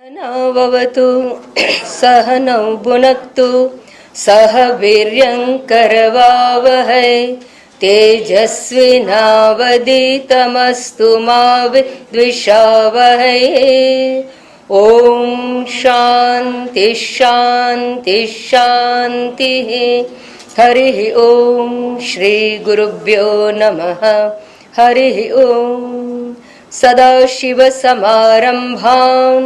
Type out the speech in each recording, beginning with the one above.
सहनवतु सहनौ भुनक्तु सह वीर्यं करवावहै तेजस्विनावधीतमस्तु मा विद्विषावहै। ओम शांति शांति शांति। हरिः ओम श्री गुरुभ्यो नमः। हरिः ओम। सदाशिवसमारम्भां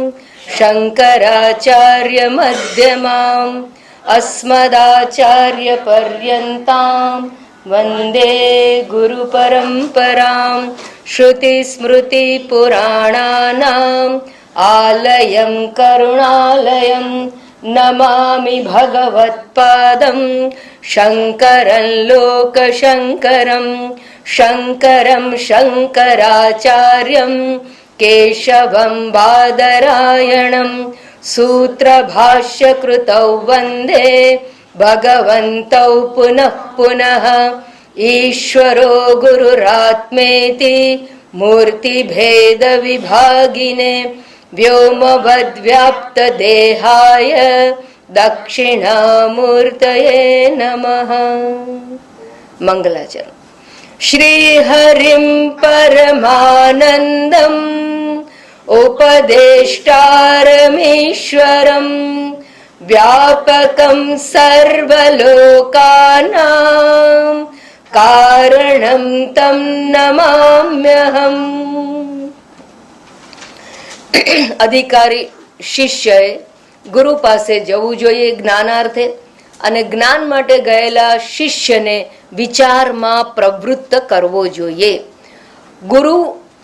शङ्कराचार्यमध्यमाम् अस्मदाचार्यपर्यन्तां वन्दे गुरुपरम्परां। श्रुतिस्मृतिपुराणानाम् आलयं करुणालयं नमामि भगवत्पादं शङ्करं लोकशङ्करं। शङ्करं शङ्कराचार्यं केशवं बादरायणं सूत्रभाष्यकृतौ वन्दे भगवन्तौ पुनः पुनः। ईश्वरो गुरुरात्मेति मूर्तिभेदविभागिने व्योमवद्व्याप्तदेहाय दक्षिणामूर्तये नमः। मंगलाचरण। श्रीहरिं परमानन्दम् उपदेष्टारमीश्वरं व्यापकं सर्वलोकानां कारणं तं नमाम्यहम्। અધિકારી શિષ્યએ ગુરુ પાસે જવું જોઈએ જ્ઞાનાર્થે, અને જ્ઞાન માટે ગયેલા શિષ્યને વિચારમાં પ્રવૃત્ત કરવો જોઈએ. ગુરુ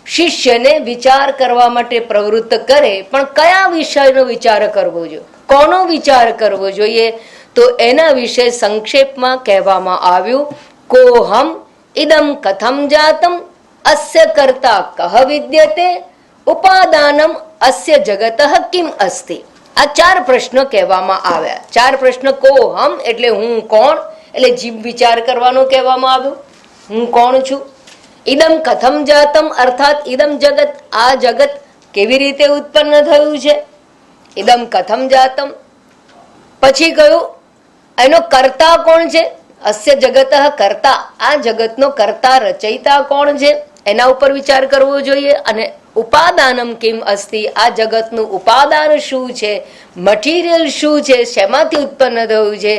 શિષ્યને વિચાર કરવા માટે પ્રવૃત્ત કરે, પણ કયા વિષયનો વિચાર કરવો જોઈએ, કોનો વિચાર કરવો જોઈએ, તો એના વિશે સંક્ષેપમાં કહેવામાં આવ્યું. કોહમ ઇદમ કથમ જાતમ અસ્ય કર્તા કહ વિદ્યતે ઉપાદાનમ અસ્ય જગતઃ કિમ અસ્તિ. આ ચાર પ્રશ્નો કહેવામાં આવ્યા. ચાર પ્રશ્ન. કોહમ એટલે હું કોણ, એટલે જીવ વિચાર કરવાનો કહેવામાં આવ્યું. હું કોણ છું. ઇદમ કથમ જાતમ અર્થાત ઇદમ જગત, આ જગત કેવી રીતે ઉત્પન્ન થયું છે. ઇદમ કથમ જાતમ. પછી કયું એનો કર્તા કોણ છે. અસ્ય જગતઃ કર્તા, આ જગતનો કર્તા રચયિતા કોણ છે, એના ઉપર વિચાર કરવો જોઈએ. અને ઉપાદાનમ કિમ અસ્તિ, આ જગતનું ઉપાદાન શું છે, મટીરિયલ શું છે, શેમાંથી ઉત્પન્ન થયું છે,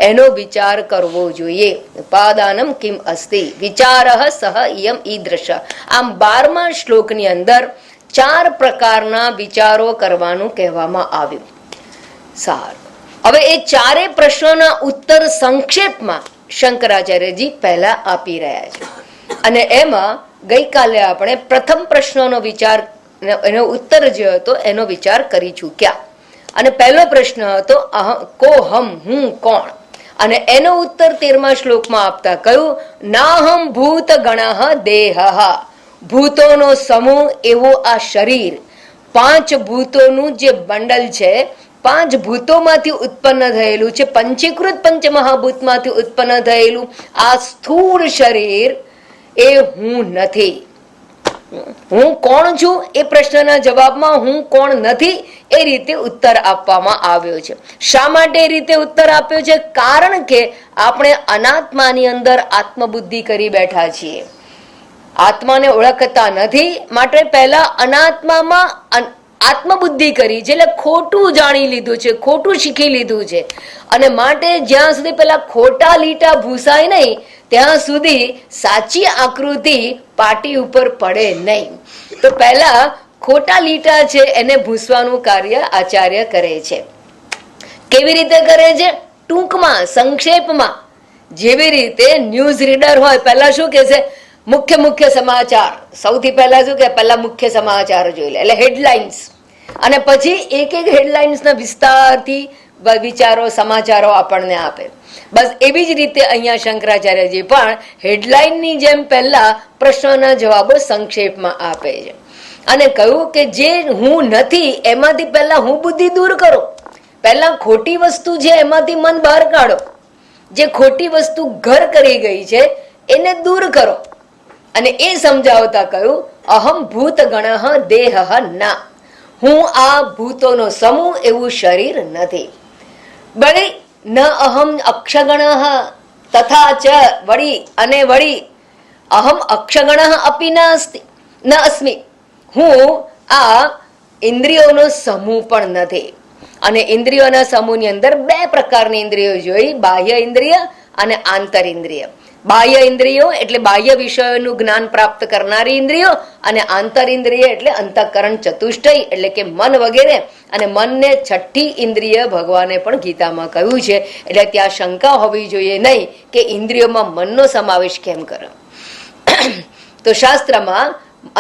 એનો વિચાર કરવો જોઈએ. ઉપાદાનમ કિમ અસ્તિ વિચારઃ સહ ઇયમ ઈદૃશ. આમ 12મા શ્લોકની અંદર ચાર પ્રકારના વિચારો કરવાનું કહેવામાં આવ્યું. સારું, હવે એ ચારે પ્રશ્નોના ઉત્તર સંક્ષેપમાં શંકરાચાર્યજી પહેલા આપી રહ્યા છે. અને એમાં ગઈકાલે આપણે પ્રથમ પ્રશ્નનો વિચાર, એનો ઉત્તર જે હતો એનો વિચાર કરી ચૂક્યા. અને પહેલો પ્રશ્ન હતો કોહમ, હું કોણ, અને એનો ઉત્તર 13મા શ્લોકમાં આપતા કહ્યું નાહમ ભૂત ગણઃ દેહ. ભૂતોનો સમૂહ એવો આ શરીર, 5 ભૂતોનું જે બંડલ છે, 5 ભૂતોમાંથી ઉત્પન્ન થયેલું છે, પંચીકૃત પંચમહાભૂતમાંથી ઉત્પન્ન થયેલું આ સ્થૂળ શરીર એ હું નથી. હું કોણ છું એ પ્રશ્નના જવાબમાં હું કોણ નથી એ રીતે ઉત્તર આપવામાં આવ્યો છે. શા માટે એ રીતે ઉત્તર આપ્યો છે? કારણ કે આપણે અનાત્માની અંદર આત્મબુદ્ધિ કરી બેઠા છીએ, આત્માને ઓળખતા નથી. માટે પહેલા અનાત્મામાં આત્મબુદ્ધિ કરી છે, એટલે ખોટું જાણી લીધું છે, ખોટું શીખી લીધું છે. અને માટે જ્યાં સુધી પેલા ખોટા લીટા ભૂસાય નહીં ત્યાં સુધી સાચી આકૃતિ પાટી ઉપર પડે નહીં. તો પહેલા ખોટા લીટા છે એને ભૂસવાનું કાર્ય આચાર્ય કરે છે. કેવી રીતે કરે છે? ટૂંકમાં, સંક્ષેપમાં. જેવી રીતે ન્યૂઝ રીડર હોય, પહેલા શું કે છે, મુખ્ય સમાચાર. સૌથી પહેલા શું કે, પહેલા મુખ્ય સમાચાર જોઈ લે, એટલે હેડલાઇન્સ. અને પછી એક એક હેડલાઇન્સના વિસ્તારથી વિચારો, સમાચારો આપણને આપે. બસ એવી જ રીતે અહીંયા શંકરાચાર્યજી પણ હેડલાઇનની જેમ પહેલા પ્રશ્નોના જવાબો સંક્ષેપમાં આપે છે. અને કહ્યું કે જે હું નથી એમાંથી પહેલા હું બુદ્ધિ દૂર કરો. પહેલા ખોટી વસ્તુ છે એમાંથી મન બહાર કાઢો. જે ખોટી વસ્તુ ઘર કરી ગઈ છે એને દૂર કરો. અને એ સમજાવતા કહ્યું અહમ ભૂત ગણઃ દેહ ના, હું આ ભૂતોનો સમૂહ એવું શરીર નથી. વળી ન અહમ અક્ષગણ તથા ચ વળી અને વળી અહમ અક્ષગણ અપી ન અસ્મિ, હું આ ઇન્દ્રિયોનો સમૂહ પણ નથી. અને ઇન્દ્રિયોના સમૂહની અંદર બે પ્રકારની ઇન્દ્રિયો જોઈ, બાહ્ય ઇન્દ્રિય અને આંતર ઇન્દ્રિય. બાહ્ય ઇન્દ્રિયો એટલે બાહ્ય વિષયોનું જ્ઞાન પ્રાપ્ત કરનારી ઇન્દ્રિયો, અને આંતર ઇન્દ્રિય એટલે અંતઃકરણ ચતુષ્ટય એટલે કે મન વગેરે. અને મનને છઠ્ઠી ઇન્દ્રિય ભગવાને પણ ગીતામાં કહ્યું છે. એટલે ત્યાં શંકા હોવી જોઈએ નહીં કે ઇન્દ્રિયોમાં મનનો સમાવેશ કેમ કરો. તો શાસ્ત્રમાં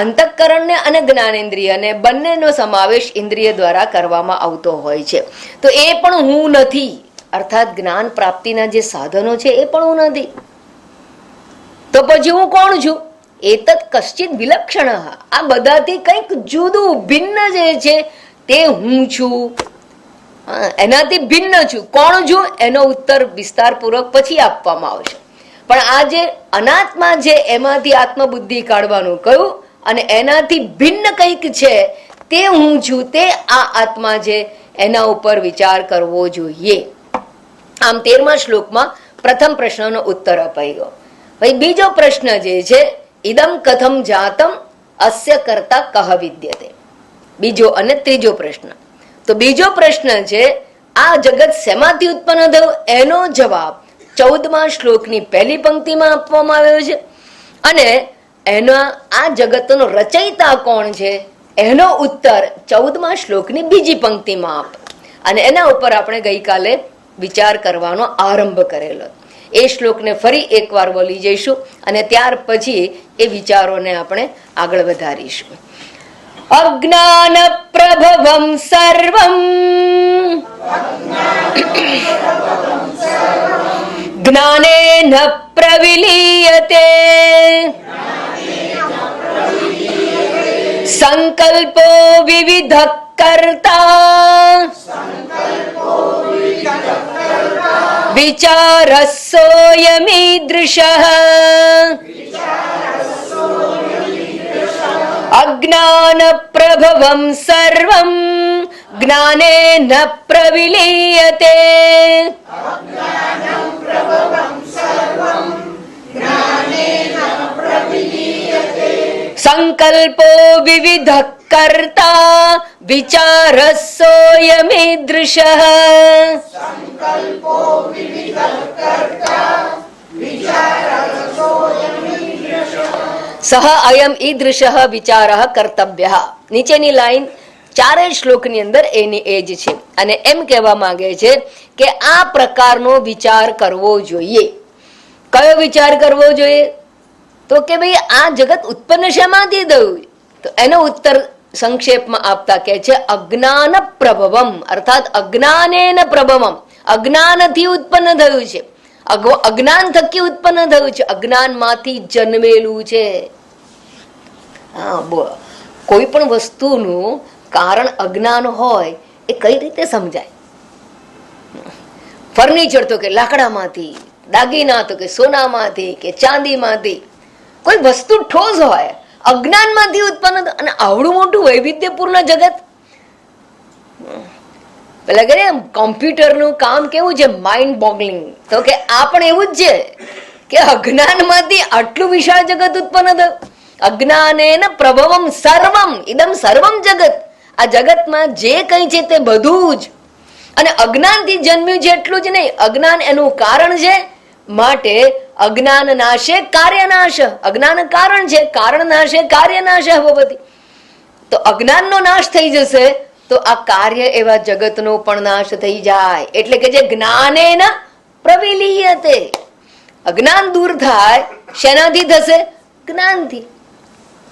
અંતઃકરણને અને જ્ઞાનેન્દ્રિયને બંનેનો સમાવેશ ઇન્દ્રિય દ્વારા કરવામાં આવતો હોય છે. તો એ પણ હું નથી, અર્થાત જ્ઞાન પ્રાપ્તિના જે સાધનો છે એ પણ હું નથી. તો પછી હું કોણ છું? એતત કશ્ચિત વિલક્ષણ, આ બધાથી કંઈક જુદું ભિન્ન જે છે તે હું છું, એનાથી ભિન્ન છું. કોણ છું એનો ઉત્તર વિસ્તારપૂર્વક પછી આપવામાં આવશે. પણ આ જે અનાત્મા છે એમાંથી આત્મબુદ્ધિ કાઢવાનું કહ્યું, અને એનાથી ભિન્ન કંઈક છે તે હું છું, તે આ આત્મા છે, એના ઉપર વિચાર કરવો જોઈએ. આમ 13મા શ્લોકમાં પ્રથમ પ્રશ્નનો ઉત્તર અપાઈ ગયો. ભાઈ બીજો પ્રશ્ન જે છે, ઇદમ કથમ જાતમ અસ્ય કરતા કહ વિદ્યતે, બીજો અને ત્રીજો પ્રશ્ન. તો બીજો પ્રશ્ન છે, આ જગત શેમાંથી ઉત્પન્ન થયું? એનો જવાબ 14મા શ્લોકની પહેલી પંક્તિમાં આપવામાં આવ્યો છે. અને એના આ જગતનો રચયિતા કોણ છે એનો ઉત્તર 14મા શ્લોકની બીજી પંક્તિમાં આપ. અને એના ઉપર આપણે ગઈકાલે વિચાર કરવાનો આરંભ કરેલો. એ શ્લોકને ફરી એકવાર બોલી જઈશું અને ત્યાર પછી એ વિચારોને આપણે આગળ વધારીશું. અજ્ઞાન પ્રભવમ સર્વમ જ્ઞાનેન પ્રવિલીયતે સંકલ્પો વિવિધ કર્તા વિચારસોયમીદૃશઃ અજ્ઞાન પ્રભવમ સર્વમ જ્ઞાનેન પ્રવિલીયતે સંકલ્પો વિવિધ કર્તા વિચારસોયમીદૃશઃ સહ અયમ ઈદૃશઃ વિચારઃ કર્તવ્યઃ. નીચેની લાઈન ચારેય શ્લોકની અંદર એની એ જ છે. અને એમ કહેવા માંગે છે કે આ પ્રકારનો વિચાર કરવો જોઈએ. કયો વિચાર કરવો જોઈએ? તો કે ભાઈ આ જગત ઉત્પન્ન શેમાંથી થયું? તો એનો ઉત્તર સંક્ષેપમાં આપતા કહે છે, અજ્ઞાન પ્રભવમ, અર્થાત અજ્ઞાનેન પ્રભવમ, અજ્ઞાનથી ઉત્પન્ન થયું છે, અજ્ઞાન થકી ઉત્પન્ન થયું છે, અજ્ઞાનમાંથી જન્મેલું છે. હા, બોલો, કોઈ પણ વસ્તુનું કારણ અજ્ઞાન હોય એ કઈ રીતે સમજાય? ફર્નિચર તો કે લાકડામાંથી, દાગીના તો કે સોનામાંથી કે ચાંદીમાંથી, કોઈ વસ્તુ ઠોસ હોય અજ્ઞાનમાંથી ઉત્પન્ન. અને આવડું મોટું વૈવિધ્યપૂર્ણ જગત. પેલા કે કોમ્પ્યુટરનું કામ કેવું છે, માઇન્ડ બોગલિંગ. તો કે આ પણ એવું જ છે કે અજ્ઞાનમાંથી આટલું વિશાળ જગત ઉત્પન્ન થયું. અજ્ઞાનેન પ્રભવમ સર્વમ ઇદમ સર્વમ જગત. આ જગતમાં જે કંઈ છે તે બધું જ. અને અજ્ઞાનથી જન્મ્યું છે એટલું જ નહીં, અજ્ઞાન એનું કારણ છે. માટે અજ્ઞાન નાશે કાર્ય નાશ. અજ્ઞાન કારણ છે, કારણ નાશે કાર્ય નાશ ભવતિ. તો અજ્ઞાનનો નાશ થઈ જશે તો આ કાર્ય એવા જગતનો પણ નાશ થઈ જાય. એટલે કે જે જ્ઞાનેન પ્રવિલીયતે, અજ્ઞાન દૂર થાય શેનાથી થશે? જ્ઞાનથી.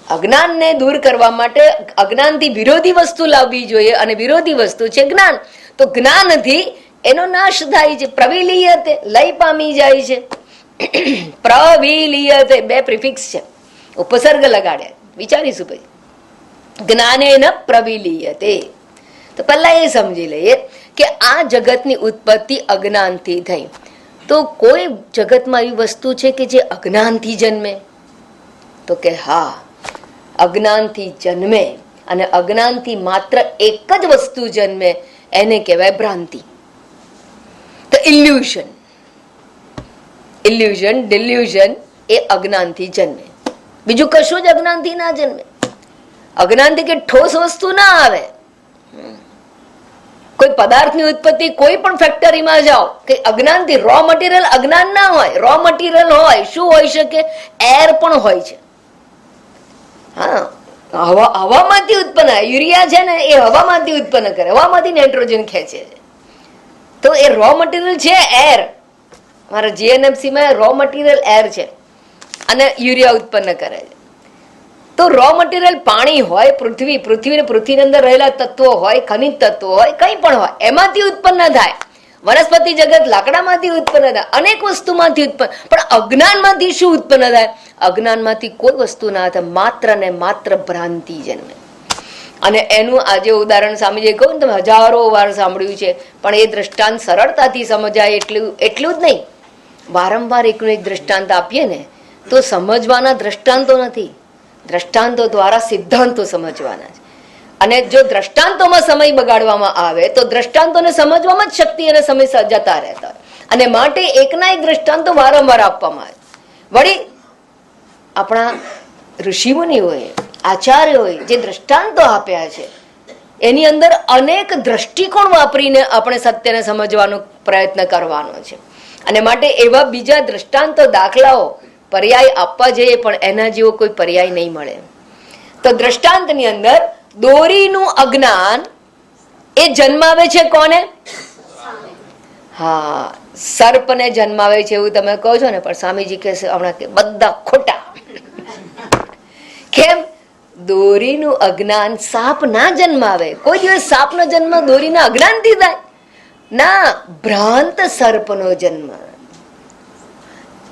અજ્ઞાનને દૂર કરવા માટે અજ્ઞાનથી વિરોધી વસ્તુ લાવવી જોઈએ, અને વિરોધી વસ્તુ છે જ્ઞાન. તો જ્ઞાનથી એનો નાશ થાય છે. પ્રવિલીયતે, લય પામી જાય છે. પ્રવિલીયતે બે પ્રિફિક્સ છે, ઉપસર્ગ લગાડ્યા, વિચારીશું પછી. જ્ઞાનેન પ્રવિલીયતે. તો પહેલા એ સમજી લઈએ કે આ જગતની ઉત્પત્તિ અજ્ઞાનથી થઈ. તો કોઈ જગતમાં એવી વસ્તુ છે કે જે અજ્ઞાનથી જન્મે? તો કે હા, અજ્ઞાનથી જન્મે. અને અજ્ઞાનથી માત્ર એક જ વસ્તુ જન્મે, એને કહેવાય ભ્રાંતિ. તો ઇલ્યુઝન, ડિલ્યુઝન એ અજ્ઞાનથી જન્મે. બીજું કશું જ અજ્ઞાનથી ના જન્મે. અજ્ઞાનથી કે ઠોસ વસ્તુ ના આવે. કોઈ પદાર્થની ઉત્પત્તિ કોઈ પણ ફેક્ટરીમાં જાઓ કે અજ્ઞાનથી, રો મટીરિયલ અજ્ઞાન ના હોય. રો મટીરિયલ હોય, શું હોઈ શકે? એર પણ હોય છે. હા, હવામાંથી ઉત્પન્ન. યુરિયા છે ને એ હવામાંથી ઉત્પન્ન કરે, હવામાંથી નાઇટ્રોજન ખેંચે છે. તો એ રો મટીરિયલ છે એર. મારા જીએનએફસી માં રો મટીરિયલ એર છે અને યુરિયા ઉત્પન્ન કરે છે. તો રો મટીરિયલ પાણી હોય, પૃથ્વીની અંદર રહેલા તત્વો હોય, ખનિજ તત્વો હોય, કંઈ પણ હોય, એમાંથી ઉત્પન્ન થાય. વનસ્પતિ જગત લાકડામાંથી ઉત્પન્ન થાય, અનેક વસ્તુમાંથી ઉત્પન્ન. પણ અજ્ઞાનમાંથી શું ઉત્પન્ન થાય? અજ્ઞાનમાંથી કોઈ વસ્તુ ના થાય, માત્ર ને માત્ર ભ્રાંતિ જન્મે. અને એનું આજે ઉદાહરણ સ્વામીજીએ કહ્યું ને, તમે હજારો વાર સાંભળ્યું છે, પણ એ દ્રષ્ટાંત સરળતાથી સમજાય એટલું જ નહીં. વારંવાર એકનું એક દ્રષ્ટાંત આપીએ ને તો સમજવાના દ્રષ્ટાંતો નથી, દ્રષ્ટાંતો દ્વારા સિદ્ધાંતો સમજવાના છે. અને જો દ્રષ્ટાંતોમાં સમય બગાડવામાં આવે તો દ્રષ્ટાંતોને સમજવામાં જ શક્તિ અને સમય જતા રહેતા હોય. અને માટે એકના એક દ્રષ્ટાંતો વારંવાર આપવામાં આવે. વળી આપણા ઋષિમુનિઓએ, આચાર્યોએ જે દ્રષ્ટાંતો આપ્યા છે એની અંદર અનેક દ્રષ્ટિકોણ વાપરીને આપણે સત્યને સમજવાનો પ્રયત્ન કરવાનો છે. અને માટે એવા બીજા દ્રષ્ટાંતો, દાખલાઓ, પર્યાય આપવા જઈએ પણ એના જેવો કોઈ પર્યાય નહીં મળે. તો દ્રષ્ટાંતની અંદર દોરીનું અજ્ઞાન એ જન્માવે છે કોને? હા, સર્પને જન્માવે છે એવું તમે કહો છો ને, પણ સ્વામીજી કહેશે હમણાં કે બધા ખોટા. કેમ? દોરીનું અજ્ઞાન સાપ ના જન્માવે. કોઈ દિવસ સાપનો જન્મ દોરીના અજ્ઞાનથી થાય ના, ભ્રાંત સર્પનો જન્મ.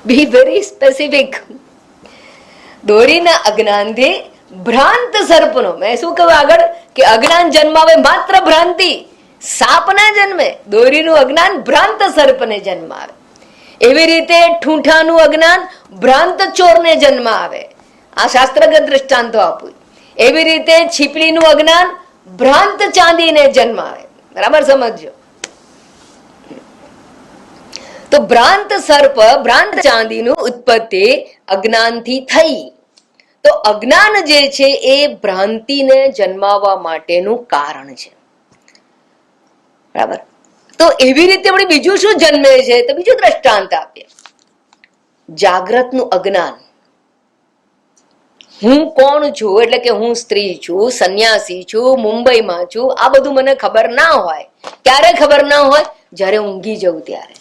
Be very specific. દોરીના અજ્ઞાનથી ભ્રાંત સર્પનો. મેં શું કહ્યું આગળ કે અજ્ઞાન જન્માવે માત્ર ભ્રાંતિ, સાપ ના જન્મે. દોરીનું અજ્ઞાન ભ્રાંત સર્પને જન્મ આવે. એવી રીતે ઠૂંઠાનું અજ્ઞાન ભ્રાંત ચોરને જન્મ આવે. આ શાસ્ત્રગત દ્રષ્ટાંતો આપું. એવી રીતે છીપલીનું અજ્ઞાન ભ્રાંત ચાંદીને જન્મ આવે. બરાબર સમજો. તો ભ્રાંત સર્પ, ભ્રાંત ચાંદીનું ઉત્પત્તિ અજ્ઞાનથી થઈ. તો અજ્ઞાન જે છે એ ભ્રાંતિને જન્માવવા માટેનું કારણ છે. બરાબર. તો એવી રીતે વળી બીજું શું જન્મે છે? તો બીજું દ્રષ્ટાંત આપીએ. જાગ્રતનું અજ્ઞાન. હું કોણ છું, એટલે કે હું સ્ત્રી છું, સંન્યાસી છું, મુંબઈમાં છું, આ બધું મને ખબર ના હોય. ક્યારે ખબર ના હોય? જ્યારે ઊંઘી જવું ત્યારે.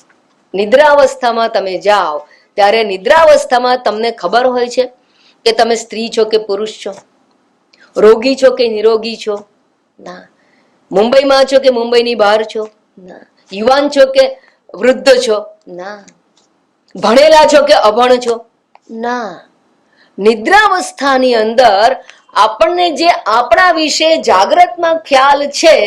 નિદ્રાવસ્થામાં તમે જાઓ ત્યારે નિદ્રાવસ્થામાં તમને ખબર હોય છે કે તમે સ્ત્રી છો કે પુરુષ છો, રોગી છો કે નિરોગી છો? ના. મુંબઈમાં છો કે મુંબઈની બહાર છો? ના. યુવાન છો કે વૃદ્ધ છો? ના. ભણેલા છો કે અભણ છો? ના. નિદ્રાવસ્થાની અંદર આપણને જે આપણા વિશે જાગ્રતમાં ખ્યાલ છે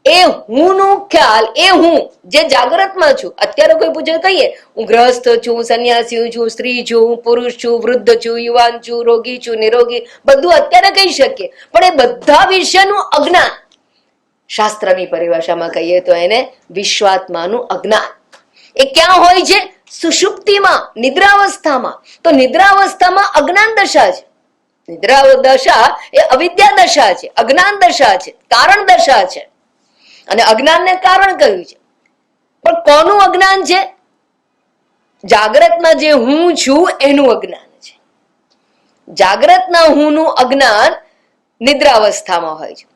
એ હું નું ખ્યાલ, એ હું જે જાગ્રતમાં છું. અત્યારે કોઈ પૂછે કહીએ હું ગ્રહસ્થ છું, સંન્યાસી છું, સ્ત્રી છું, પુરુષ છું, વૃદ્ધ છું, યુવાન છું, રોગી છું, નિરોગી, બધું અત્યારે કહી શકીએ. પણ એ બધા વિશેનું અજ્ઞાન, શાસ્ત્રની પરિભાષામાં કહીએ તો એને વિશ્વાત્માનું અજ્ઞાન. એ ક્યાં હોય છે? સુષુપ્તિમાં, નિદ્રાવસ્થામાં. તો નિદ્રાવસ્થામાં અજ્ઞાન દશા છે. નિદ્રા દશા એ અવિદ્યા દશા છે, અજ્ઞાન દશા છે, કારણ દશા છે. અને અજ્ઞાનને કારણ કહ્યું છે. પણ કોનું અજ્ઞાન છે? જાગ્રતમાં જે હું છું એનું અજ્ઞાન છે. જાગ્રતના હું નું અજ્ઞાન નિદ્રાવસ્થામાં હોય છે.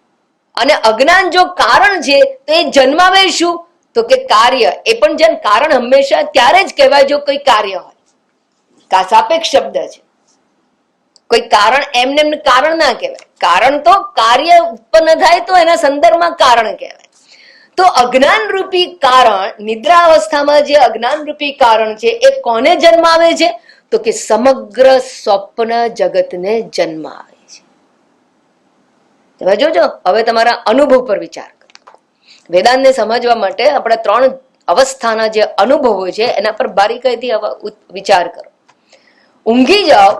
અને અજ્ઞાન જો કારણ છે તો એ જન્માવે શું? તો કે કાર્ય. એ પણ જેમ કારણ હંમેશા ત્યારે જ કહેવાય જો કોઈ કાર્ય હોય. સાપેક્ષ શબ્દ છે. કોઈ કારણ એમને કારણ ના કહેવાય. કારણ તો કાર્ય ઉત્પન્ન થાય તો એના સંદર્ભમાં કારણ કહેવાય. તો અજ્ઞાન રૂપી કારણ, નિદ્રાવસ્થામાં જે અજ્ઞાન રૂપી કારણ છે એ કોને જન્માવે છે? તો કે સમગ્ર સ્વપ્ન જગતને જન્મ આવે છે. તમે જોજો, હવે તમારા અનુભવ પર વિચાર કરો. વેદાંતને સમજવા માટે આપણે 3 અવસ્થાના જે અનુભવો છે એના પર બારીકાઈથી વિચાર કરો. ઊંઘી જાઓ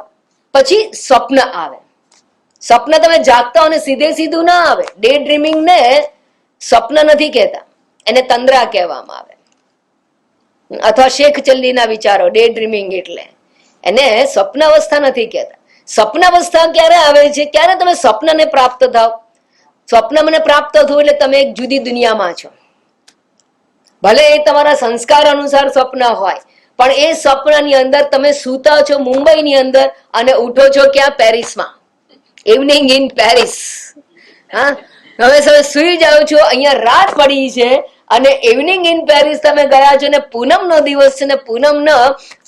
પછી સ્વપ્ન આવે. સ્વપ્ન તમે જાગતા હો ને સીધે સીધું ના આવે. ડે ડ્રીમિંગ ને સ્વપ્ન નથી કહેતા, એને તંદ્રા કહેવામાં આવે, અથવા શેખ ચલ્લીના વિચારો. ડે ડ્રીમિંગ એટલે એને સ્વપ્ન અવસ્થા નથી કહેતા. સ્વપ્ન અવસ્થા ક્યારે આવે છે? ક્યારે તમે સ્વપ્નને પ્રાપ્ત થાવ. સ્વપ્ન મને પ્રાપ્ત થયું એટલે તમે એક જુદી દુનિયામાં છો. ભલે એ તમારા સંસ્કાર અનુસાર સ્વપ્ન હોય, પણ એ સ્વપ્નની અંદર તમે સૂતા છો મુંબઈની અંદર અને ઉઠો છો ક્યાં? પેરિસમાં. Evening in Paris. હા, હવે તમે સુઈ જાઓ છો, અહીંયા રાત પડી છે અને ઇવનિંગ ઇન પેરિસ તમે ગયા છો ને પૂનમનો દિવસ છે ને પૂનમનો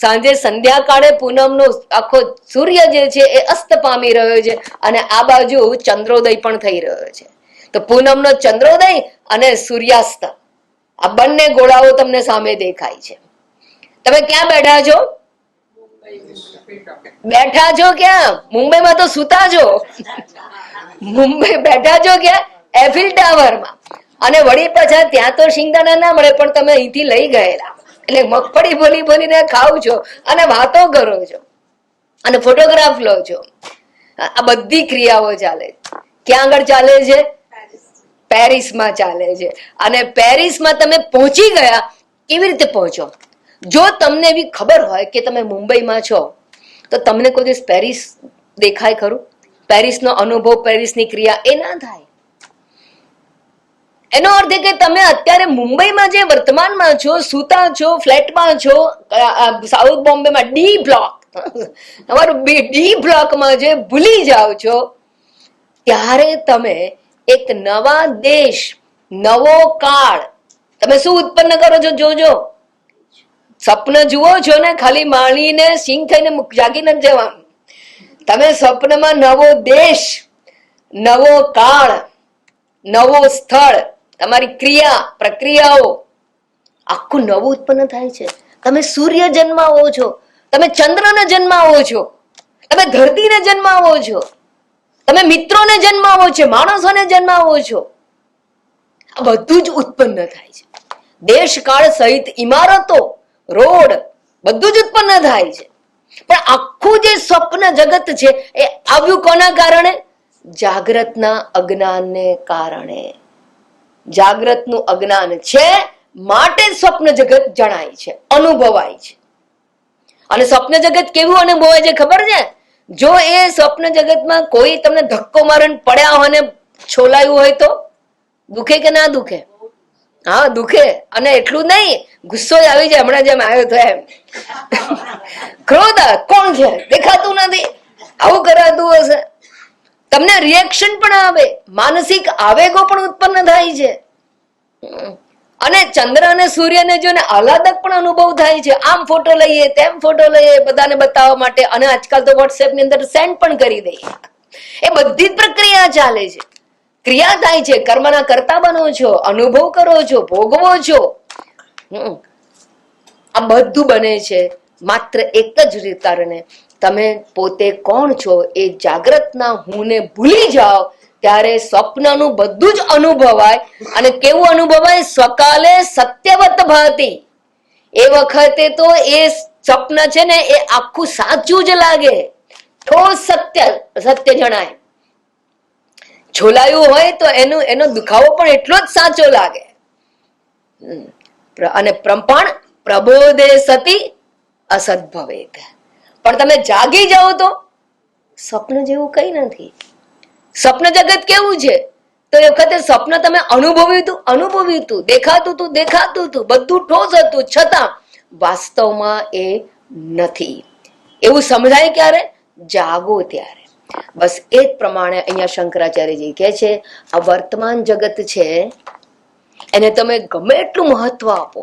સાંજે સંધ્યાકાળે પૂનમનો આખો સૂર્ય જે છે એ અસ્ત પામી રહ્યો છે અને આ બાજુ ચંદ્રોદય પણ થઈ રહ્યો છે. તો પૂનમનો ચંદ્રોદય અને સૂર્યાસ્ત, આ બંને ગોળાઓ તમને સામે દેખાય છે. તમે ક્યાં બેઠા છો? બેઠા છો ક્યાં? મુંબઈમાં તો સુતા છો. મુંબઈ બેઠા છો ક્યાં? એફિલ ટાવરમાં. અને વળી પાછા ત્યાં તો શિંગદાણા ના મળે, પણ તમે અહીંથી લઈ ગયેલા એટલે મગફળી બોલી બોલીને ખાવ છો અને વાતો કરો છો અને ફોટોગ્રાફ લો છો. આ બધી ક્રિયાઓ ચાલે. ક્યાં આગળ ચાલે છે? પેરિસમાં ચાલે છે. અને પેરિસમાં તમે પહોંચી ગયા. કેવી રીતે પહોંચો? જો તમને એવી ખબર હોય કે તમે મુંબઈમાં છો તો તમને કોઈ દિવસ પેરિસ દેખાય ખરું? પેરિસનો અનુભવ, પેરિસની ક્રિયા એ ના થાય. એનો અર્થ એ કે તમે અત્યારે મુંબઈમાં જે વર્તમાનમાં છો, સૂતા છો, ફ્લેટમાં છો, સાઉથ બોમ્બેમાં ડી બ્લોક, તમારું ડી બ્લોકમાં જે ભૂલી જાઓ છો, ત્યારે તમે એક નવા દેશ, નવો કાળ, તમે શું ઉત્પન્ન કરો છો? જોજો. સ્વપ્ન જુઓ છો ને, ખાલી માણીને સિંગ થઈને જાગી નથી જવાનું. તમે સ્વપ્નમાં નવો દેશ, નવો કાળ, નવો સ્થળ, તમારી ક્રિયા પ્રક્રિયાઓ આખું નવું ઉત્પન્ન થાય છે. તમે સૂર્ય જન્માવો છો, તમે ચંદ્રને જન્માવો છો, તમે ધરતીને જન્માવો છો, તમે મિત્રોને જન્માવો છો, માણસોને જન્માવો છો. આ બધું જ ઉત્પન્ન થાય છે. દેશ કાળ સહિત ઇમારતો, રોડ, બધું જ ઉત્પન્ન થાય છે. પણ આખું જે સ્વપ્ન જગત છે એ આવ્યું કોના કારણે? જાગ્રતના અજ્ઞાનને કારણે. જાગ્રતનું અજ્ઞાન છે માટે સ્વપ્ન જગત જણાય છે, અનુભવાય છે. અને સ્વપ્ન જગત કેવું અનુભવાય છે ખબર છે? જો એ સ્વપ્ન જગતમાં કોઈ તમને ધક્કો મારીને પડ્યા હોય ને છોલાયું હોય તો દુખે કે ના દુખે? હા, દુખે. અને એટલું નહીં, ગુસ્સો આવી જાય. હમણાં જેમ આવ્યો તો એમ ક્રોધ, કોણ છે દેખાતું નથી, આવું કરાતું હશે. તમને રિએક્શન પણ આવે, માનસિક આવેગો પણ ઉત્પન્ન થાય છે. અને ચંદ્ર અને સૂર્યને જોઈને આહલાદક પણ અનુભવ થાય છે. આમ ફોટો લઈએ, તેમ ફોટો લઈએ બધાને બતાવવા માટે. અને આજકાલ તો વોટ્સએપ ની અંદર સેન્ડ પણ કરી દઈએ. એ બધી જ પ્રક્રિયા ચાલે છે, ક્રિયા થાય છે. કર્મના કર્તા બનો છો, અનુભવ કરો છો, ભોગવો છો. આ બધું બને છે માત્ર એક જ કારણે, તમે પોતે કોણ છો એ જાગ્રતના હુંને ભૂલી જાઓ ત્યારે સ્વપ્નનું બધું જ અનુભવાય. અને કેવું અનુભવાય? સ્વકાલે સત્યવત ભાતી. એ વખતે તો એ સ્વપ્ન છે ને એ આખું સાચું જ લાગે, ઠોસ સત્ય જણાય. છોલાયું હોય તો એનો દુખાવો પણ એટલો જ સાચો લાગે. અને પણ પ્રબોધે સતી અસત ભવેત. પણ તમે જાગી જાઓ તો સ્વપ્ન જેવું કઈ નથી. સ્વપ્ન જગત કેવું છે? તો એ વખતે સ્વપ્ન તમે અનુભવ્યું હતું, દેખાતું હતું, બધું ઠોસ હતું, છતાં વાસ્તવમાં એ નથી. એવું સમજાય ક્યારે? જાગો ત્યારે. બસ એ જ પ્રમાણે અહીંયા શંકરાચાર્યજી કહે છે, આ વર્તમાન જગત છે એને તમે ગમે એટલું મહત્વ આપો,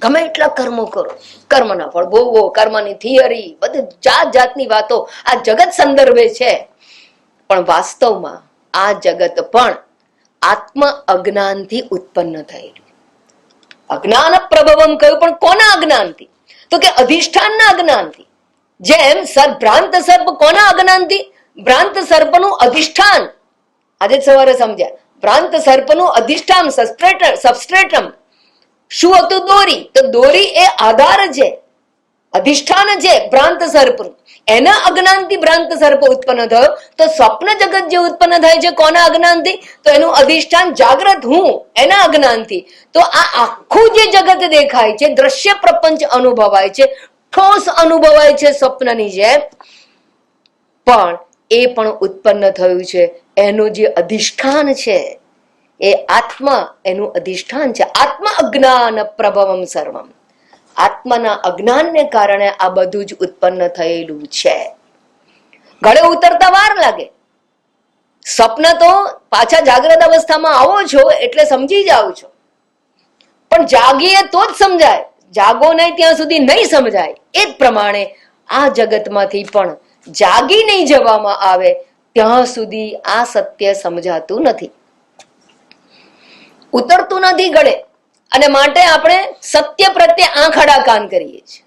ગમે એટલા કર્મો કરો, કર્મના ફળ ભોગવો, કર્મની થિયરી, બધી જાત જાતની વાતો આ જગત સંદર્ભે છે. પણ વાસ્તવમાં આ જગત પણ આત્મ અજ્ઞાનથી ઉત્પન્ન થયેલું. અજ્ઞાન પ્રભવમ કહ્યું, પણ કોના અજ્ઞાનથી? તો કે અધિષ્ઠાનના અજ્ઞાનથી. જેમ ભ્રાંત સર્પ કોના અજ્ઞાનથી? ભ્રાંત સર્પનું અધિષ્ઠાન. આજે સવારે સમજ્યા. ભ્રાંત સર્પનું અધિષ્ઠાન, સબસ્ટ્રેટમ શું હતું? દોરી. તો દોરી એ આધાર છે, અધિષ્ઠાન છે ભ્રાંત સર્પનું. એના અજ્ઞાનથી ભ્રાંત સર્પ ઉત્પન્ન થયો. તો સ્વપ્ન જગત જે ઉત્પન્ન થાય છે કોના અજ્ઞાનથી? તો એનું અધિષ્ઠાન જાગ્રત હું, એના અજ્ઞાનથી. તો આ આખું જે જગત દેખાય છે, દ્રશ્ય પ્રપંચ અનુભવાય છે, ઠોસ અનુભવાય છે સ્વપ્નની જેમ, પણ એ પણ ઉત્પન્ન થયું છે એનું જે અધિષ્ઠાન છે એ આત્મા, એનું અધિષ્ઠાન છે. આત્મ અજ્ઞાન પ્રભવમ સર્વમ. આત્માના અજ્ઞાનને કારણે આ બધું જ ઉત્પન્ન થયેલું છે. ગળે ઉતરતા વાર લાગે. સ્વપ્ન તો પાછા જાગ્રત અવસ્થામાં આવો છો એટલે સમજી જાઓ છો, પણ જાગીએ તો જ સમજાય. જાગો નહીં ત્યાં સુધી નહીં સમજાય. એ જ પ્રમાણે આ જગતમાંથી પણ જાગી નહીં જવામાં આવે ત્યાં સુધી આ સત્ય સમજાતું નથી, ઉતરતું નથી ગળે. અને માટે આપણે સત્ય પ્રત્યે આંખ આડા કાન કરીએ છીએ.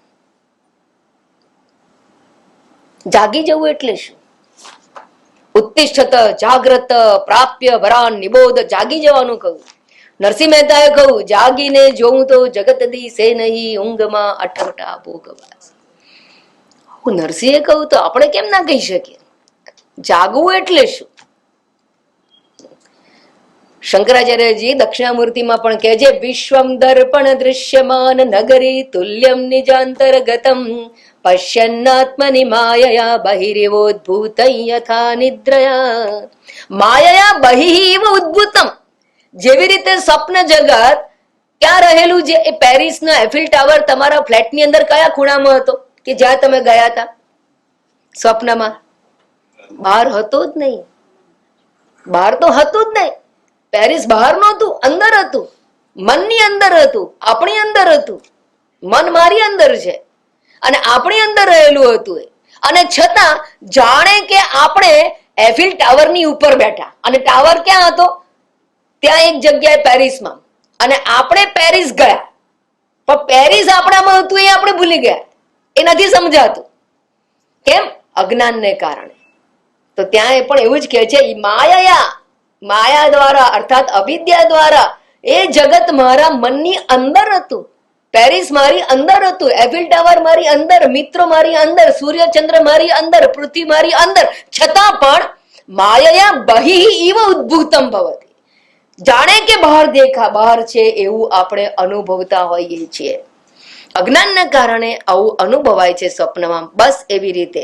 જાગી જવું એટલે શું? ઉત્તિષ્ઠત જાગ્રત પ્રાપ્ય વરાન નિબોધ. જાગી જવાનું કહ્યું. નરસિંહ મહેતાએ કહ્યું, જાગીને જોઉં તો જગત દિશે નહીં, ઊંઘમાં અઠવટા ભોગવાસ. નરસિંહે કહ્યું તો આપણે કેમ ના કહી શકીએ? જાગવું એટલે શું? શંકરાચાર્યજી દક્ષિણામૂર્તિમાં પણ કહે છે, વિશ્વમ દર્પણ દૃશ્યમાન નગરી તુલ્યમ નિજાંતર્ગતમ પશ્યન્નાત્મનિ માયયા બહિરેવોદ્ભૂત યથા નિદ્રયા. માયયા બહિવ ઉદ્ભૂતમ. જેવી રીતે સ્વપ્ન જગત ક્યાં રહેલું છે? એ પેરિસનો એફિલ ટાવર તમારા ફ્લેટની અંદર કયા ખૂણામાં હતો કે જ્યાં તમે ગયા હતા સ્વપ્નમાં? બહાર હતો જ નહીં. બહાર તો હતું જ નહીં. પેરિસ બહાર નહોતું, અંદર હતું. મનની અંદર હતું, આપણી અંદર હતું. મન મારી અંદર છે અને આપણી અંદર રહેલું હતું. અને છતાં જાણે કે આપણે એફિલ ટાવરની ઉપર બેઠા, અને ટાવર ક્યાં હતો? ત્યાં એક જગ્યાએ પેરિસમાં. અને આપણે પેરિસ ગયા, પણ પેરિસ આપણામાં હતું એ આપણે ભૂલી ગયા. એ નથી સમજાતું. કેમ? અજ્ઞાનને કારણે. તો ત્યાં એ પણ એવું જ કહે છે, માયા, માયા દ્વારા અર્થાત અવિદ્યા દ્વારા એ જગત મારા મનની અંદર હતું. પેરિસ મારી અંદર હતું, એફિલ ટાવર મારી અંદર, મિત્રો મારી અંદર, સૂર્યચંદ્ર મારી અંદર, પૃથ્વી મારી અંદર. છતાં પણ માયા બહિ ઇવ ઉદ્ભૂતમ ભવતિ. જાણે કે બહાર દેખા, બહાર છે એવું આપણે અનુભવતા હોઈએ છીએ. અજ્ઞાનને કારણે આવું અનુભવાય છે સ્વપ્નમાં. બસ એવી રીતે.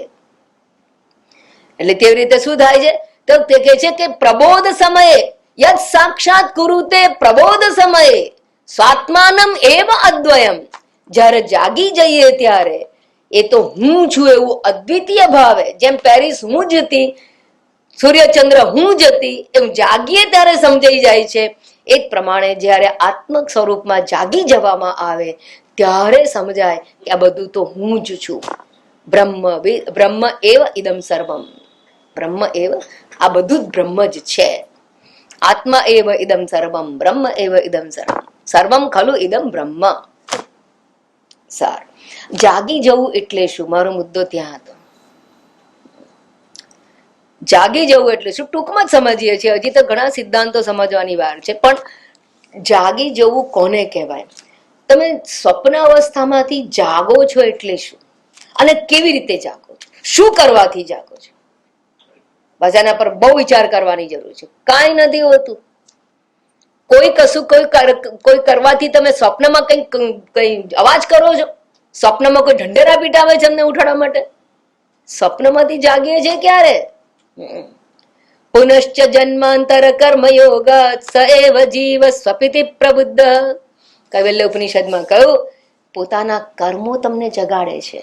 એટલે તેવી રીતે શું થાય છે? તો તે કહે છે કે પ્રબોધ સમયે યદ સાક્ષાત કુરુતે પ્રબોધ સમયે સ્વાત્માનમ એવ અદ્વયમ. જ્યારે જાગી જઈએ ત્યારે એ તો હું છું એવું અદ્વિતીય ભાવે, જેમ પેરિસ હું જ હતી, સૂર્યચંદ્ર હું જ હતી, એમ જાગીએ ત્યારે સમજાઈ જાય છે. એ જ પ્રમાણે જ્યારે આત્મક સ્વરૂપમાં જાગી જવામાં આવે ત્યારે સમજાય કે આ બધું તો હું જ છું. બ્રહ્મ એવ ઇદમ સર્વમ. બ્રહ્મ એવ, આ બધું જ બ્રહ્મ જ છે. આત્મા એવ ઇદમ સર્વમ, બ્રહ્મ એવ ઇદમ સર્વમ, સર્વમ ખલુ ઇદમ બ્રહ્મ. સારું, જાગી જવું એટલે શું? મારો મુદ્દો ત્યાં હતો. જાગી જવું એટલે શું? ટૂંકમાં જ સમજીએ છીએ. હજી તો ઘણા સિદ્ધાંતો સમજવાની વાર છે. પણ જાગી જવું કોને કહેવાય? તમે સ્વપ્ન અવસ્થામાંથી જાગો છો એટલે શું? અને કેવી રીતે જાગો છો? શું કરવાથી જાગો છો? બસ એના પર બહુ વિચાર કરવાની જરૂર છે. કાંઈ નથી હોતું. કોઈ કશું કોઈ કરવાથી તમે સ્વપ્નમાં કઈ અવાજ કરો છો? સ્વપ્નમાં કોઈ ઢંઢેરા પીટાવે છે અમને ઉઠાડવા માટે? સ્વપ્નમાંથી જાગીએ છીએ ક્યારે? પુનશ્ચ જન્માંતર કર્મ યોગ સ એવ જીવ સ્વપિતિ પ્રબુદ્ધ. કૈવલ્ય ઉપનિષદમાં કહ્યું, પોતાના કર્મો તમને જગાડે છે